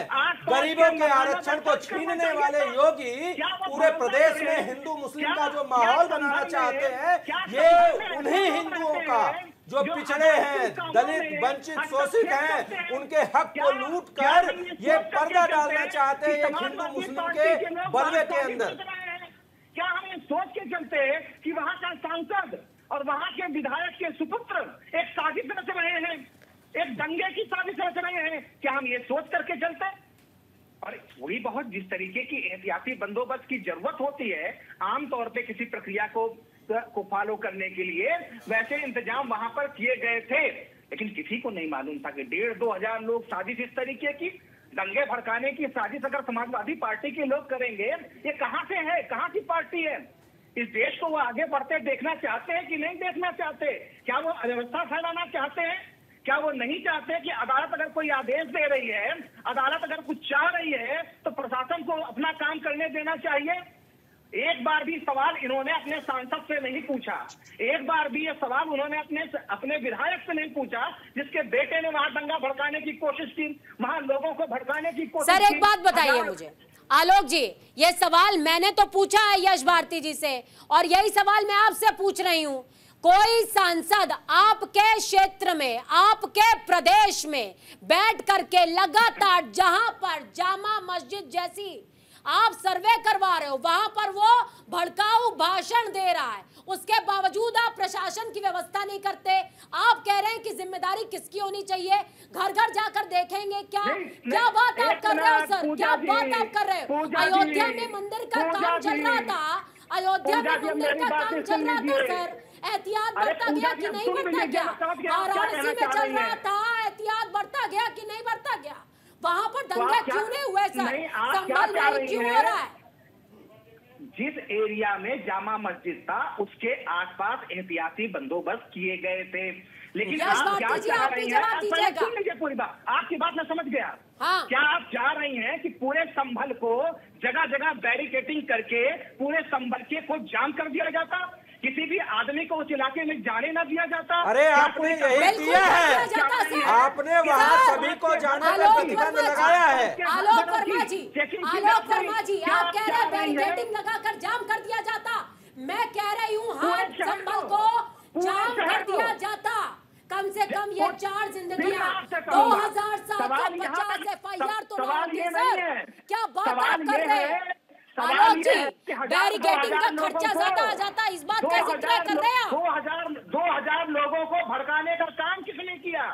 गरीबों के आरक्षण को छीनने वाले योगी पूरे प्रदेश में हिंदू मुस्लिम का जो माहौल बनाना चाहते हैं, ये उन्हीं हिंदुओं का जो पिछड़े हैं, दलित, वंचित, शोषित हैं, उनके हक को लूट कर ये पर्दा डालना चाहते हैं एक हिंदू मुस्लिम के बलवे के अंदर। क्या हम ये सोच के चलते हैं कि वहाँ का सांसद और वहाँ के विधायक के सुपुत्र एक साजिश रच रहे हैं, एक दंगे की साजिश रच रहे हैं? क्या हम ये सोच करके चलते हैं? और थोड़ी बहुत जिस तरीके की एहतियाती बंदोबस्त की जरूरत होती है आमतौर पे किसी प्रक्रिया को फॉलो करने के लिए, वैसे इंतजाम वहां पर किए गए थे, लेकिन किसी को नहीं मालूम था कि 1,500-2 हजार लोग साजिश इस तरीके की दंगे भड़काने की साजिश अगर समाजवादी पार्टी के लोग करेंगे, ये कहां से है? कहां की पार्टी है? इस देश को वो आगे बढ़ते देखना चाहते हैं कि नहीं देखना चाहते? क्या वो अव्यवस्था फैलाना चाहते हैं? क्या वो नहीं चाहते कि अदालत अगर कोई आदेश दे रही है, अदालत अगर कुछ चाह रही है तो प्रशासन को अपना काम करने देना चाहिए? एक बार भी सवाल इन्होंने अपने सांसद से नहीं पूछा, एक बार भी ये सवाल उन्होंने अपने विधायक से नहीं पूछा जिसके बेटे ने वहां दंगा भड़काने की कोशिश की, वहां लोगों को भड़काने की कोशिश की। सर एक बात बताइए मुझे आलोक जी, ये सवाल मैंने तो पूछा है यश भारती जी से और यही सवाल मैं आपसे पूछ रही हूँ। कोई सांसद आपके क्षेत्र में, आपके प्रदेश में बैठ करके लगातार जहां पर जामा मस्जिद जैसी आप सर्वे करवा रहे हो वहां पर वो भड़काऊ भाषण दे रहा है, उसके बावजूद आप प्रशासन की व्यवस्था नहीं करते? आप कह रहे हैं कि जिम्मेदारी किसकी होनी चाहिए? घर घर जाकर देखेंगे क्या? क्या बात आप कर रहे हो सर? क्या बात आप कर रहे हो? अयोध्या में मंदिर का काम चल रहा था, अयोध्या में मंदिर का काम चल रहा था सर, एहतियात बरता गया कि नहीं बरता गया? वाराणसी में चल रहा था, एहतियात बरता गया कि नहीं बरता गया? वहां पर दंगे क्यों नहीं हुए सर? संभल में क्यों हो रहा है? जिस एरिया में जामा मस्जिद था उसके आसपास एहतियाती बंदोबस्त किए गए थे, लेकिन आप क्या चाह रही हैं? सुन लीजिए पूरी बात, आपकी बात मैं समझ गया। हाँ। क्या आप चाह रही हैं कि पूरे संभल को जगह जगह बैरिकेडिंग करके पूरे संभल के को जाम कर दिया जाता, किसी भी आदमी को उस इलाके में जाने न दिया जाता? अरे आपने यही किया है, आपने वहाँ सभी को जाने का प्रतिबंध लगाया है। आलोक वर्मा जी, आप कह रहे हैं बैरिकेडिंग लगाकर जाम कर दिया जाता, मैं कह रही हूँ हाँ संभल को जाम कर दिया जाता। कम से कम ये 4 जिंदगियां 2750 FIR तो सर, क्या बात आप कर रहे हैं? आलोक जी, बैरिकेडिंग का खर्चा ज्यादा आ जाता, इस बात का जिक्र कर रहे हैं? 2000 लोगों को भड़काने का काम किसने किया?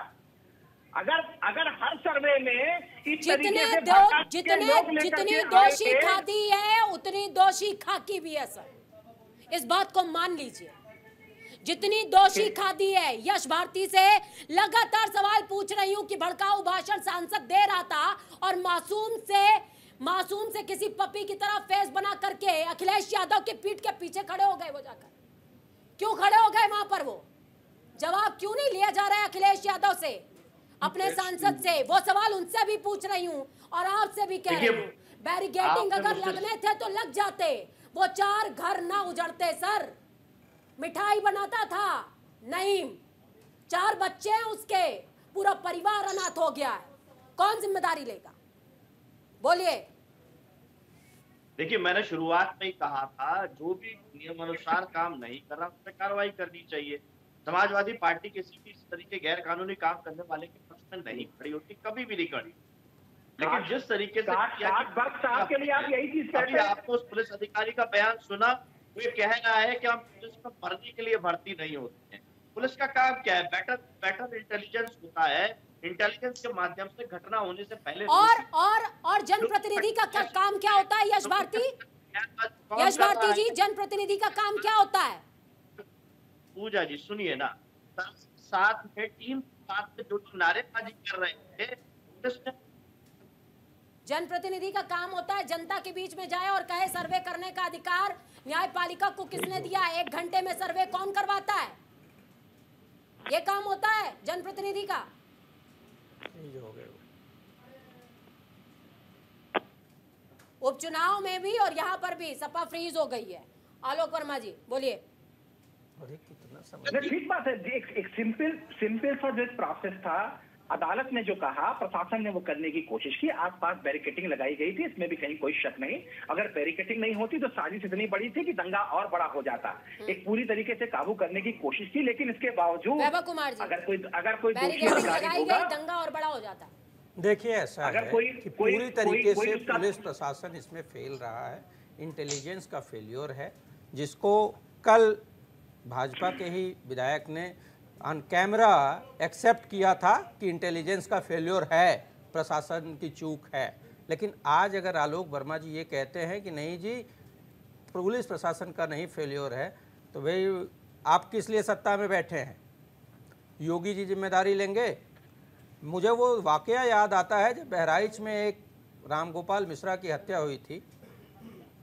अगर हर सर्वे में जितनी दोषी खादी है उतनी दोषी खाकी भी है सर, इस बात को मान लीजिए। जितनी दोषी खादी है। यश भारती से लगातार सवाल पूछ रही हूं कि भड़काऊ भाषण सांसद दे रहा था और मासूम से किसी पपी की तरह फेस बना करके अखिलेश यादव के पीठ के पीछे खड़े हो गए। वो जाकर क्यों खड़े हो गए वहां पर? वो जवाब क्यों नहीं लिया जा रहा है अखिलेश यादव से, अपने सांसद से? वो सवाल उनसे भी पूछ रही हूं और आपसे भी कह रही हूं। बैरिकेडिंग अगर लगने थे तो लग जाते, वो 4 घर ना उजड़ते सर। मिठाई बनाता था नईम, 4 बच्चे हैं उसके, पूरा परिवार अनाथ हो गया है। कौन जिम्मेदारी लेगा? बोलिए। देखिए, मैंने शुरुआत में ही कहा था, जो भी नियमानुसार काम नहीं कर रहा उस पर कार्रवाई करनी चाहिए। समाजवादी पार्टी किसी भी इस तरीके गैर कानूनी काम करने वाले के पक्ष में नहीं खड़ी होती, कभी भी नहीं खड़ी। लेकिन जिस तरीके से के लिए आप यही चीज कहते हैं। आपको उस पुलिस अधिकारी का बयान सुना, वो कह रहा है कि हम पुलिस में भर्ती के लिए भर्ती नहीं होते हैं। पुलिस का काम क्या है? बेटर इंटेलिजेंस होता है। इंटेलिजेंस के माध्यम से घटना होने से पहले और जनप्रतिनिधि का काम क्या होता है? यश भारती जी, जनप्रतिनिधि का काम क्या होता है? पूजा जी सुनिए ना, साथ में टीम साथ में जो नारेबाजी कर रहे थे, जनप्रतिनिधि का काम होता है जनता के बीच में जाए और कहे सर्वे करने का अधिकार न्यायपालिका को किसने दिया? 1 घंटे में सर्वे कौन करवाता है? ये काम होता है जनप्रतिनिधि का। उपचुनाव में भी और यहाँ पर भी सपा फ्रीज हो गई है। आलोक वर्मा जी बोलिए। ठीक बात है। एक सिंपल सा जो प्रोसेस था, अदालत ने जो कहा, प्रशासन ने वो करने की कोशिश की। आसपास बैरिकेडिंग लगाई गई थी, इसमें भी कहीं कोई शक नहीं। अगर बैरिकेडिंग नहीं होती तो साजिश इतनी बड़ी थी कि दंगा और बड़ा हो जाता। एक पूरी तरीके से काबू करने की कोशिश की, लेकिन इसके बावजूद अगर कोई दोषी अधिकारी होगा, दंगा और बड़ा हो जाता। देखिए, ऐसा है कि पूरी तरीके से पुलिस प्रशासन इसमें फेल रहा है। इंटेलिजेंस का फेल्योर है, जिसको कल भाजपा के ही विधायक ने ऑन कैमरा एक्सेप्ट किया था कि इंटेलिजेंस का फेल्योर है, प्रशासन की चूक है। लेकिन आज अगर आलोक वर्मा जी ये कहते हैं कि नहीं जी पुलिस प्रशासन का नहीं फेल्योर है, तो भाई आप किस लिए सत्ता में बैठे हैं? योगी जी जिम्मेदारी लेंगे? मुझे वो वाकया याद आता है जब बहराइच में एक रामगोपाल मिश्रा की हत्या हुई थी।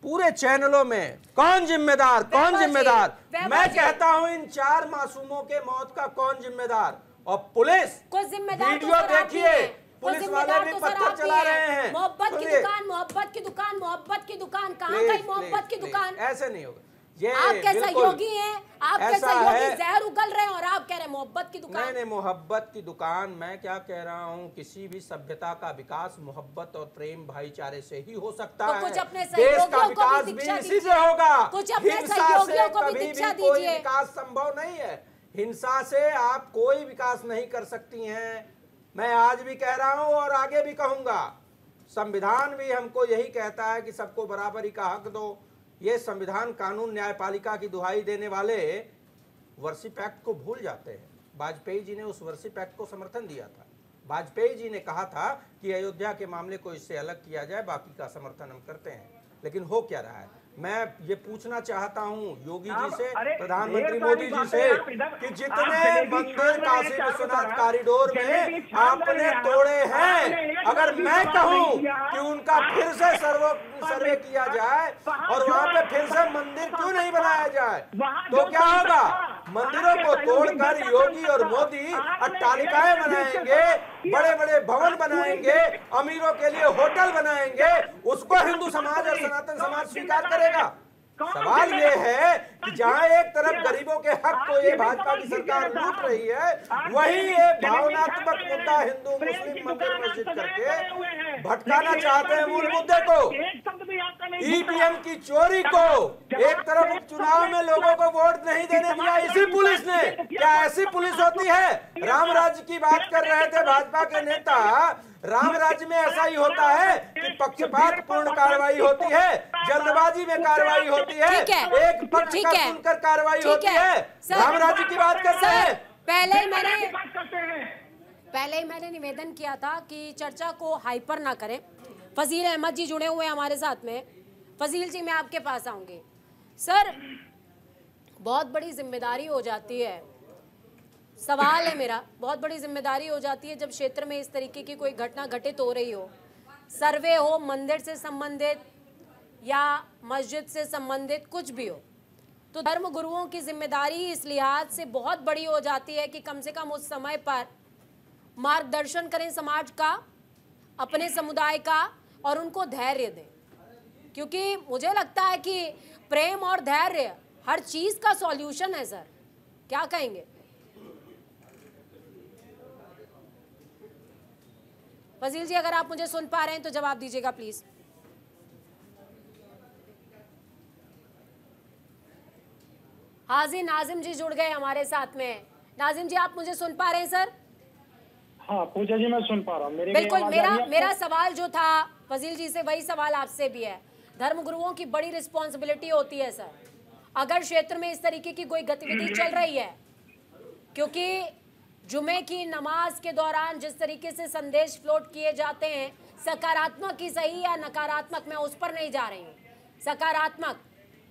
पूरे चैनलों में कौन जिम्मेदार, कौन जिम्मेदार? मैं कहता हूं इन 4 मासूमों के मौत का कौन जिम्मेदार? और पुलिस वीडियो देखिए, पुलिस वाले भी पत्थर चला रहे हैं। मोहब्बत की दुकान, मोहब्बत की दुकान, मोहब्बत की दुकान, कहाँ गई मोहब्बत की दुकान? ऐसे नहीं होगा। ये आप कैसा योगी हैं? आप कैसा योगी जहर उगल रहे हैं और आप कह रहे हैं मोहब्बत की दुकान? नहीं, मोहब्बत की दुकान। मैं क्या कह रहा हूँ, किसी भी सभ्यता का विकास मोहब्बत और प्रेम भाईचारे से ही हो सकता है। कुछ अपने देश का विकास भी इसी से होगा। कुछ अपने हिंसा से कभी भी कोई विकास संभव नहीं है। हिंसा से आप कोई विकास नहीं कर सकती हैं। मैं आज भी कह रहा हूँ और आगे भी कहूंगा, संविधान भी हमको यही कहता है कि सबको बराबरी का हक दो। ये संविधान, कानून, न्यायपालिका की दुहाई देने वाले वर्शिप एक्ट को भूल जाते हैं। वाजपेयी जी ने उस वर्शिप एक्ट को समर्थन दिया था। वाजपेयी जी ने कहा था कि अयोध्या के मामले को इससे अलग किया जाए, बाकी का समर्थन हम करते हैं। लेकिन हो क्या रहा है? मैं ये पूछना चाहता हूँ योगी जी से, प्रधानमंत्री मोदी जी से, कि जितने मंदिर काशी विश्वनाथ कॉरिडोर में आपने तोड़े हैं, अगर मैं कहूँ कि उनका फिर से सर्वे किया जाए और वहाँ पे फिर से मंदिर क्यों नहीं बनाया जाए, तो क्या होगा? मंदिरों को तोड़कर योगी और मोदी अट्टालिकाएं बनाएंगे, बड़े बड़े भवन बनाएंगे, अमीरों के लिए होटल बनाएंगे। उसको हिंदू समाज और सनातन समाज स्वीकार करेगा? सवाल ये है कि जहां एक तरफ गरीबों के हक को ये भाजपा की सरकार लूट रही है, वहीं ये भावनात्मक मुद्दा हिंदू मुस्लिम मंदिर मस्जिद करके भटकाना चाहते हैं मूल मुद्दे को। ईवीएम की चोरी को, एक तरफ उपचुनाव में लोगों को वोट नहीं देने दिया इसी पुलिस ने। क्या ऐसी पुलिस होती है? राम राज्य की बात कर रहे थे भाजपा के नेता राम राज्य में ऐसा ही होता है कि पक्षपात पूर्ण कार्रवाई होती है, जल्दबाजी में कार्रवाई होती है, एक पक्ष का सुनकर कार्रवाई होती है। राम राज्य की बात करते हैं। पहले ही मैंने निवेदन किया था कि चर्चा को हाइपर ना करें। फजील अहमद जी जुड़े हुए हैं हमारे साथ में। फजील जी, मैं आपके पास आऊंगी। सर, बहुत बड़ी जिम्मेदारी हो जाती है, सवाल है मेरा, बहुत बड़ी जिम्मेदारी हो जाती है जब क्षेत्र में इस तरीके की कोई घटना घटित हो रही हो, सर्वे हो, मंदिर से संबंधित या मस्जिद से संबंधित कुछ भी हो, तो धर्म गुरुओं की जिम्मेदारी इस लिहाज से बहुत बड़ी हो जाती है कि कम से कम उस समय पर मार्गदर्शन करें समाज का, अपने समुदाय का, और उनको धैर्य दें। क्योंकि मुझे लगता है कि प्रेम और धैर्य हर चीज का सॉल्यूशन है। सर, क्या कहेंगे? फजील जी, अगर आप मुझे सुन पा रहे हैं तो जवाब दीजिएगा प्लीज। हाजी नाजिम जी जुड़ गए हमारे साथ में। नाजिम जी, आप मुझे सुन पा रहे हैं सर? हाँ पूजा जी, मैं सुन पा रहा हूँ। बिल्कुल, मेरा सवाल जो था फजील जी से, वही सवाल आपसे भी है। धर्म गुरुओं की बड़ी रिस्पॉन्सिबिलिटी होती है सर, अगर क्षेत्र में इस तरीके की कोई गतिविधि चल रही है, क्योंकि जुमे की नमाज के दौरान जिस तरीके से संदेश फ्लोट किए जाते हैं, सकारात्मक ही सही या नकारात्मक, मैं उस पर नहीं जा रही हूँ, सकारात्मक,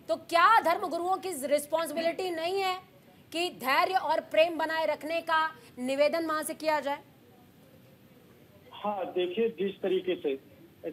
तो क्या धर्म गुरुओं की रिस्पॉन्सिबिलिटी नहीं है कि धैर्य और प्रेम बनाए रखने का निवेदन वहां से किया जाए? हाँ देखिए, जिस तरीके से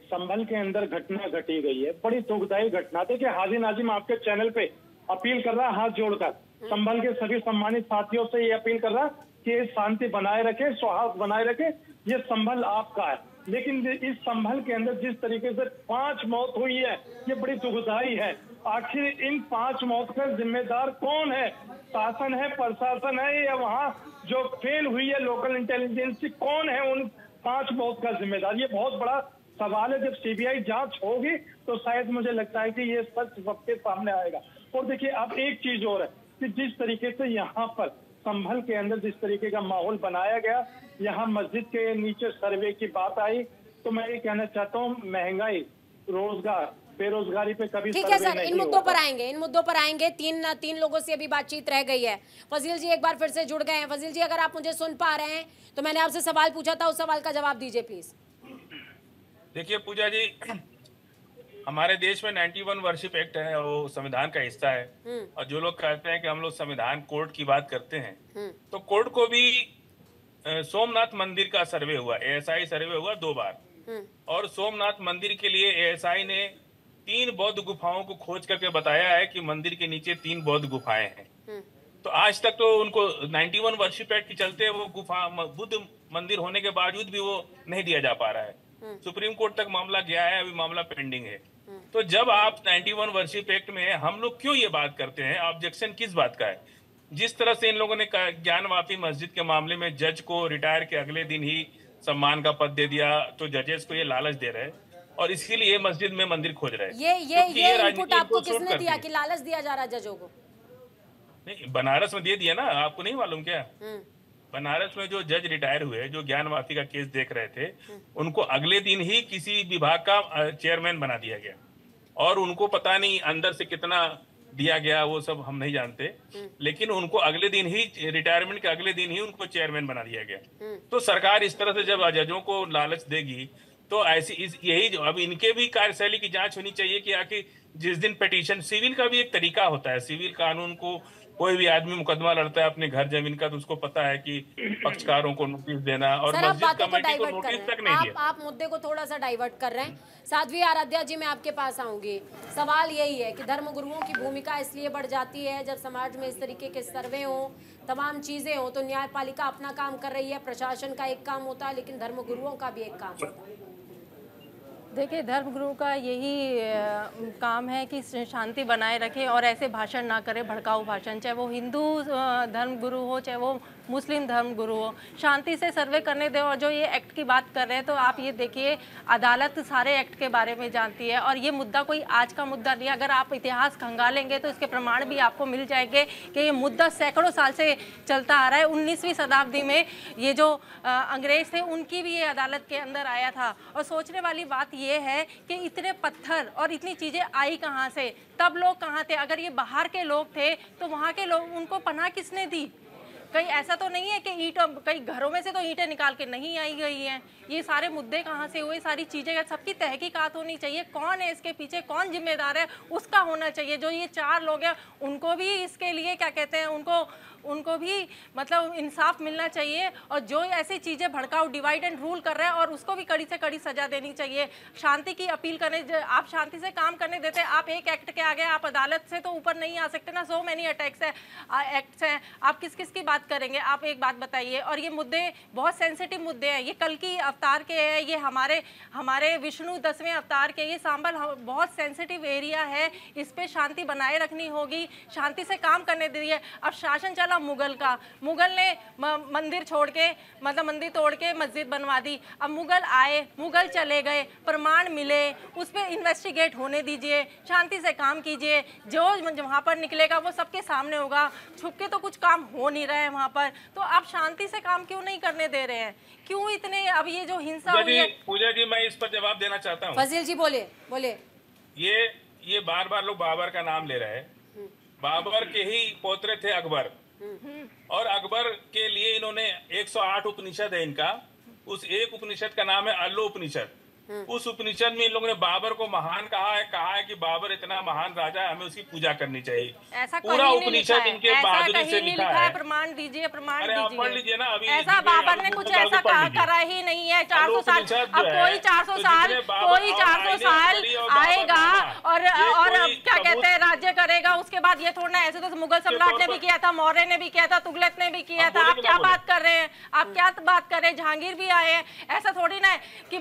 संभल के अंदर घटना घटी गई है, बड़ी दुखदायी घटना। देखिए, हाजी नाजिम आपके चैनल पे अपील कर रहा है हाथ जोड़कर, संभल के सभी सम्मानित साथियों से ये अपील कर रहा कि शांति बनाए रखे, सौहार्द बनाए रखे, ये संभल आपका है। लेकिन इस संभल के अंदर जिस तरीके से 5 मौत हुई है, ये बड़ी दुखदाई है। आखिर इन 5 मौत का जिम्मेदार कौन है? शासन है, प्रशासन है, या वहाँ जो फेल हुई है लोकल इंटेलिजेंस, कौन है उन 5 मौत का जिम्मेदार? ये बहुत बड़ा सवाल है। जब सीबीआई जांच होगी तो शायद मुझे लगता है कि ये सच सबके सामने आएगा। और देखिए, अब एक चीज और है कि जिस तरीके से यहाँ पर संभल के अंदर जिस तरीके का माहौल बनाया गया, यहाँ मस्जिद के नीचे सर्वे की बात आई, तो मैं ये कहना चाहता हूँ, महंगाई, रोजगार, बेरोजगारी पे कभी ठीक है सर, इन मुद्दों पर आएंगे। तीन लोगों से अभी बातचीत रह गई है। फजील जी एक बार फिर से जुड़ गए हैं। फजील जी, अगर आप मुझे सुन पा रहे हैं तो मैंने आपसे सवाल पूछा था, उस सवाल का जवाब दीजिए प्लीज। देखिए पूजा जी, हमारे देश में 91 वर्शिप एक्ट है, वो संविधान का हिस्सा है। और जो लोग कहते हैं कि हम लोग संविधान कोर्ट की बात करते हैं, तो कोर्ट को भी सोमनाथ मंदिर का सर्वे हुआ, एएसआई सर्वे हुआ 2 बार, और सोमनाथ मंदिर के लिए एएसआई ने 3 बौद्ध गुफाओं को खोज करके बताया है कि मंदिर के नीचे 3 बौद्ध गुफाएं हैं। तो आज तक तो उनको 91 वर्शिप एक्ट के चलते वो गुफा बुद्ध मंदिर होने के बावजूद भी वो नहीं दिया जा पा रहा है। सुप्रीम कोर्ट तक मामला गया है, अभी मामला पेंडिंग है। तो जब आप 91 वर्शिप एक्ट में हम लोग क्यों ये बात करते हैं, ऑब्जेक्शन किस बात का है? जिस तरह से इन लोगों ने ज्ञानवापी मस्जिद के मामले में जज को रिटायर के अगले दिन ही सम्मान का पद दे दिया, तो जजेस को ये लालच दे रहे और इसके लिए मस्जिद में मंदिर खोज रहे हैं। ये इनपुट आपको किसने दिया कि लालच दिया जा रहा है जजों को? नहीं, बनारस में दे दिया ना, आपको नहीं मालूम क्या? बनारस में जो जज रिटायर हुए, जो ज्ञानवापी का केस देख रहे थे, उनको अगले दिन ही किसी विभाग का चेयरमैन बना दिया गया, और उनको पता नहीं अंदर से कितना दिया गया, वो सब हम नहीं जानते, लेकिन उनको अगले दिन ही, रिटायरमेंट के अगले दिन ही उनको चेयरमैन बना दिया गया। तो सरकार इस तरह से जब जजों को लालच देगी, तो ऐसी यही अब इनके भी कार्यशैली की जांच होनी चाहिए कि आखिर जिस दिन पिटीशन, सिविल का भी एक तरीका होता है, सिविल कानून को कोई भी आदमी मुकदमा लड़ता है अपने घर जमीन का, तो उसको पता है कि पक्षकारों को नोटिस देना, और मस्जिद कमेटी को नोटिस तक नहीं दिया। आप मुद्दे को थोड़ा सा डाइवर्ट कर रहे हैं। साध्वी आराध्या जी, मैं आपके पास आऊंगी। सवाल यही है कि धर्म गुरुओं की भूमिका इसलिए बढ़ जाती है जब समाज में इस तरीके के सर्वे हो, तमाम चीजें हो, तो न्यायपालिका अपना काम कर रही है, प्रशासन का एक काम होता है, लेकिन धर्म गुरुओं का भी एक काम होता है। देखिए, धर्मगुरु का यही काम है कि शांति बनाए रखे और ऐसे भाषण ना करे, भड़काऊ भाषण, चाहे वो हिंदू धर्मगुरु हो, चाहे वो मुस्लिम धर्म गुरुओं, शांति से सर्वे करने दें। और जो ये एक्ट की बात कर रहे हैं, तो आप ये देखिए अदालत सारे एक्ट के बारे में जानती है और ये मुद्दा कोई आज का मुद्दा नहीं है। अगर आप इतिहास खंगालेंगे तो इसके प्रमाण भी आपको मिल जाएंगे कि ये मुद्दा सैकड़ों साल से चलता आ रहा है। 19वीं शताब्दी में ये जो अंग्रेज थे उनकी भी ये अदालत के अंदर आया था। और सोचने वाली बात ये है कि इतने पत्थर और इतनी चीज़ें आई कहाँ से, तब लोग कहाँ थे? अगर ये बाहर के लोग थे तो वहाँ के लोग, उनको पनाह किसने दी? कहीं ऐसा तो नहीं है कि ईंटों, कई घरों में से तो ईंटें निकाल के नहीं आई गई हैं। ये सारे मुद्दे कहाँ से हुए, सारी चीज़ें, सबकी तहकीकात होनी चाहिए। कौन है इसके पीछे, कौन जिम्मेदार है, उसका होना चाहिए। जो ये 4 लोग हैं उनको भी इसके लिए क्या कहते हैं, उनको भी मतलब इंसाफ मिलना चाहिए। और जो ऐसी चीज़ें भड़काऊ, डिवाइड एंड रूल कर रहे हैं, और उसको भी कड़ी से कड़ी सजा देनी चाहिए। शांति की अपील करने, आप शांति से काम करने देते हैं, आप एक एक्ट के आगे आप अदालत से तो ऊपर नहीं आ सकते ना। सो मैनी एक्ट्स हैं, आप किस किस की बात करेंगे? आप एक बात बताइए। और ये मुद्दे बहुत सेंसिटिव मुद्दे हैं। ये कल की अवतार के हैं, ये हमारे विष्णु 10वें अवतार के। ये सांबल बहुत सेंसिटिव एरिया है, इस पे शांति बनाए रखनी होगी, शांति से काम करने दीजिए। अब शासन चला मुगल ने मंदिर छोड़ के, मतलब मंदिर तोड़ के मस्जिद बनवा दी। अब मुगल आए, मुगल चले गए, प्रमाण मिले, उस पर इन्वेस्टिगेट होने दीजिए, शांति से काम कीजिए। जो वहाँ पर निकलेगा वो सबके सामने होगा। छुप के तो कुछ काम हो नहीं रहा है वहाँ पर, तो आप शांति से काम क्यों नहीं करने दे रहे हैं? क्यों इतने, अब ये जो हिंसा हुई है? पूजा जी, मैं इस पर जवाब देना चाहता हूँ। फजील जी बोले। ये बार लोग बाबर का नाम ले रहे हैं। बाबर के ही पोतरे थे अकबर, और अकबर के लिए इन्होंने 108 उपनिषद है इनका। उस एक उपनिषद का नाम है अल्लो उपनिषद। उस उपनिषद में इन लोगों ने बाबर को महान कहा है कि बाबर इतना महान राजा है, हमें उसकी पूजा करनी चाहिए। ऐसा पूरा उपनिषद इनके बहादुरी से लिखा है। प्रमाण दीजिए, प्रमाण दीजिए। पढ़ लीजिए ना। अभी ऐसा बाबर ने कुछ ऐसा करा ही नहीं है। 400 साल, अब कोई 400 साल आएगा और क्या कहते हैं, राज्य करेगा। उसके बाद ये थोड़ा, ऐसे तो मुगल सम्राट ने भी किया था, मौर्य ने भी किया था, तुगलक ने भी किया था। आप क्या बात कर रहे हैं? जहांगीर भी आए हैं। ऐसा थोड़ी ना है कि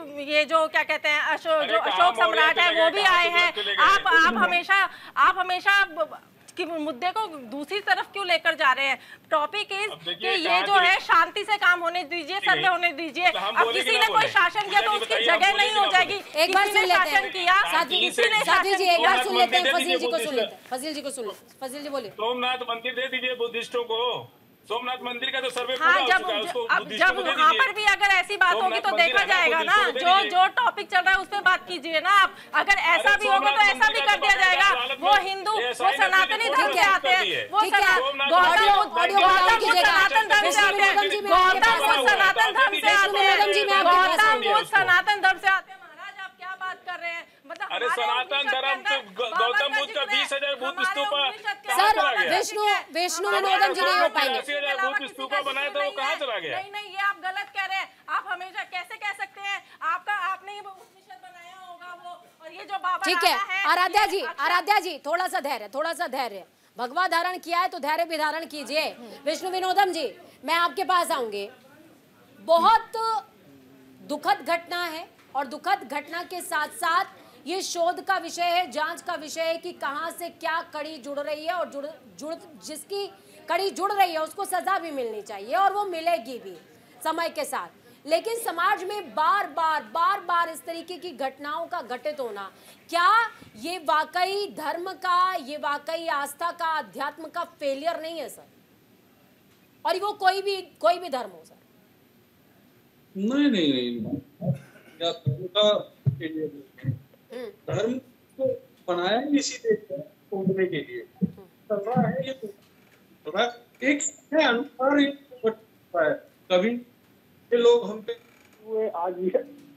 ये जो क्या कहते हैं अशोक सम्राट है वो भी आए हैं। आप हमेशा कि मुद्दे को दूसरी तरफ क्यों लेकर जा रहे हैं? टॉपिक इज कि ये जो है शांति से काम होने दीजिए, सर्वे होने दीजिए। अब किसी ने कोई शासन किया तो उसकी जगह नहीं हो जाएगी। एक बार सुन लेते हैं, साथी जी एक बार सुन लेते हैं, फजील जी को सुन लेते हैं। फजील जी बोलिए। सोमनाथ मंदिर दे दीजिए बुद्धिस्टों को। सोमनाथ मंदिर का तो सर्वे जब वहाँ पर भी अगर ऐसी बात होगी तो देखा जाएगा ना। जो टॉपिक चल रहा है उस पर बात कीजिए ना आप। अगर ऐसा भी होगा तो ऐसा भी कर दिया जाएगा। वो हिंदू, वो सनातनी धर्म से आते हैं, वो सनातन धर्म से आते हैं, गौतम बुद्ध सनातन धर्म से आते हैं, गौतम बुद्ध सनातन धर्म से आते हैं। महाराज आप क्या बात कर रहे हैं? मतलब अरे सनातन धर्म तो गौतम बुद्ध का 20,000 बुद्ध स्तूपा विष्णु विनोदम जी नहीं हो पाएंगे। बुद्ध स्तूपा बनाए तो वो कहाँ चला गया? नहीं, ये आप गलत कह रहे हैं। आप हमेशा कैसे कह सकते हैं? आपने ही उपनिषद बनाया होगा वो, और ये जो बाबा ठीक है। आराध्या जी थोड़ा सा धैर्य। भगवा धारण किया है तो धैर्य भी धारण कीजिए। विष्णु विनोदम जी, मैं आपके पास आऊंगी। बहुत दुखद घटना है, और दुखद घटना के साथ साथ ये शोध का विषय है, जांच का विषय है कि कहां से क्या कड़ी जुड़ रही है, और जिसकी कड़ी जुड़ रही है उसको सजा भी मिलनी चाहिए, और वो मिलेगी भी समय के साथ। लेकिन समाज में बार बार इस तरीके की घटनाओं का घटित होना, क्या ये वाकई धर्म का, ये वाकई आस्था का, अध्यात्म का फेलियर नहीं है सर? और वो कोई भी धर्म हो सर? नहीं, धर्म को बनाया इसी देश को तोड़ने के लिए चल रहा है। ये एक अनुसार है। कभी ये लोग हम पे हुए, आज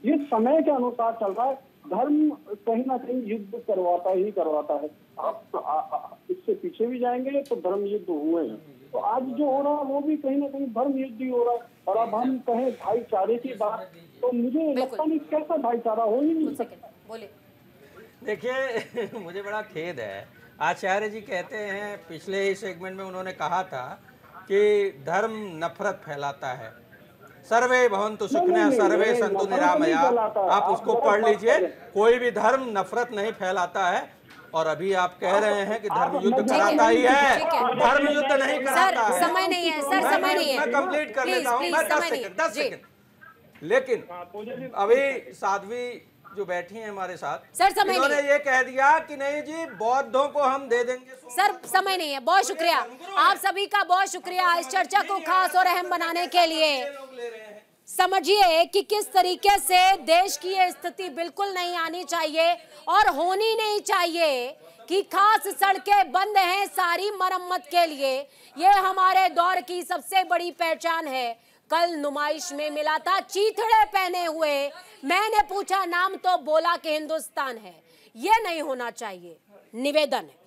ये समय के अनुसार चल रहा है। धर्म कहीं ना कहीं युद्ध करवाता है। आप इससे पीछे भी जाएंगे तो धर्म युद्ध हुए हैं। तो आज जो हो रहा है वो भी कहीं ना कहीं धर्म युद्ध ही हो रहा है। और अब हम कहें भाईचारे की बात, तो मुझे लगता नहीं कैसा भाईचारा हो ही नहीं सकता। बोले। देखिए मुझे बड़ा खेद है, आचार्य जी कहते हैं, पिछले ही सेगमेंट में उन्होंने कहा था कि धर्म नफरत फैलाता है। सर्वे भवन्तु सुखिनः सर्वे सन्तु निरामया, आप उसको पढ़ लीजिए। कोई भी धर्म नफरत नहीं फैलाता है। और अभी आप कह रहे हैं कि धर्म युद्ध कराता ही है, धर्म युद्ध नहीं कराता है। समय नहीं है सर, समय नहीं है। मैं कंप्लीट कर लेता हूँ, मैं 10 सेकंड। लेकिन अभी साध्वी जो बैठी हैं हमारे साथ सर, समय इन्होंने ये कह दिया कि नहीं जी बौद्धों को हम दे देंगे। सर समय नहीं है, बहुत शुक्रिया आप सभी का, बहुत शुक्रिया इस चर्चा को खास और अहम बनाने के लिए। समझिए कि किस तरीके से देश की ये स्थिति बिल्कुल नहीं आनी चाहिए और होनी नहीं चाहिए कि खास सड़कें बंद हैं सारी मरम्मत के लिए। ये हमारे दौर की सबसे बड़ी पहचान है। कल नुमाइश में मिला था चीथड़े पहने हुए, मैंने पूछा नाम तो बोला कि हिंदुस्तान है। ये नहीं होना चाहिए। निवेदन है।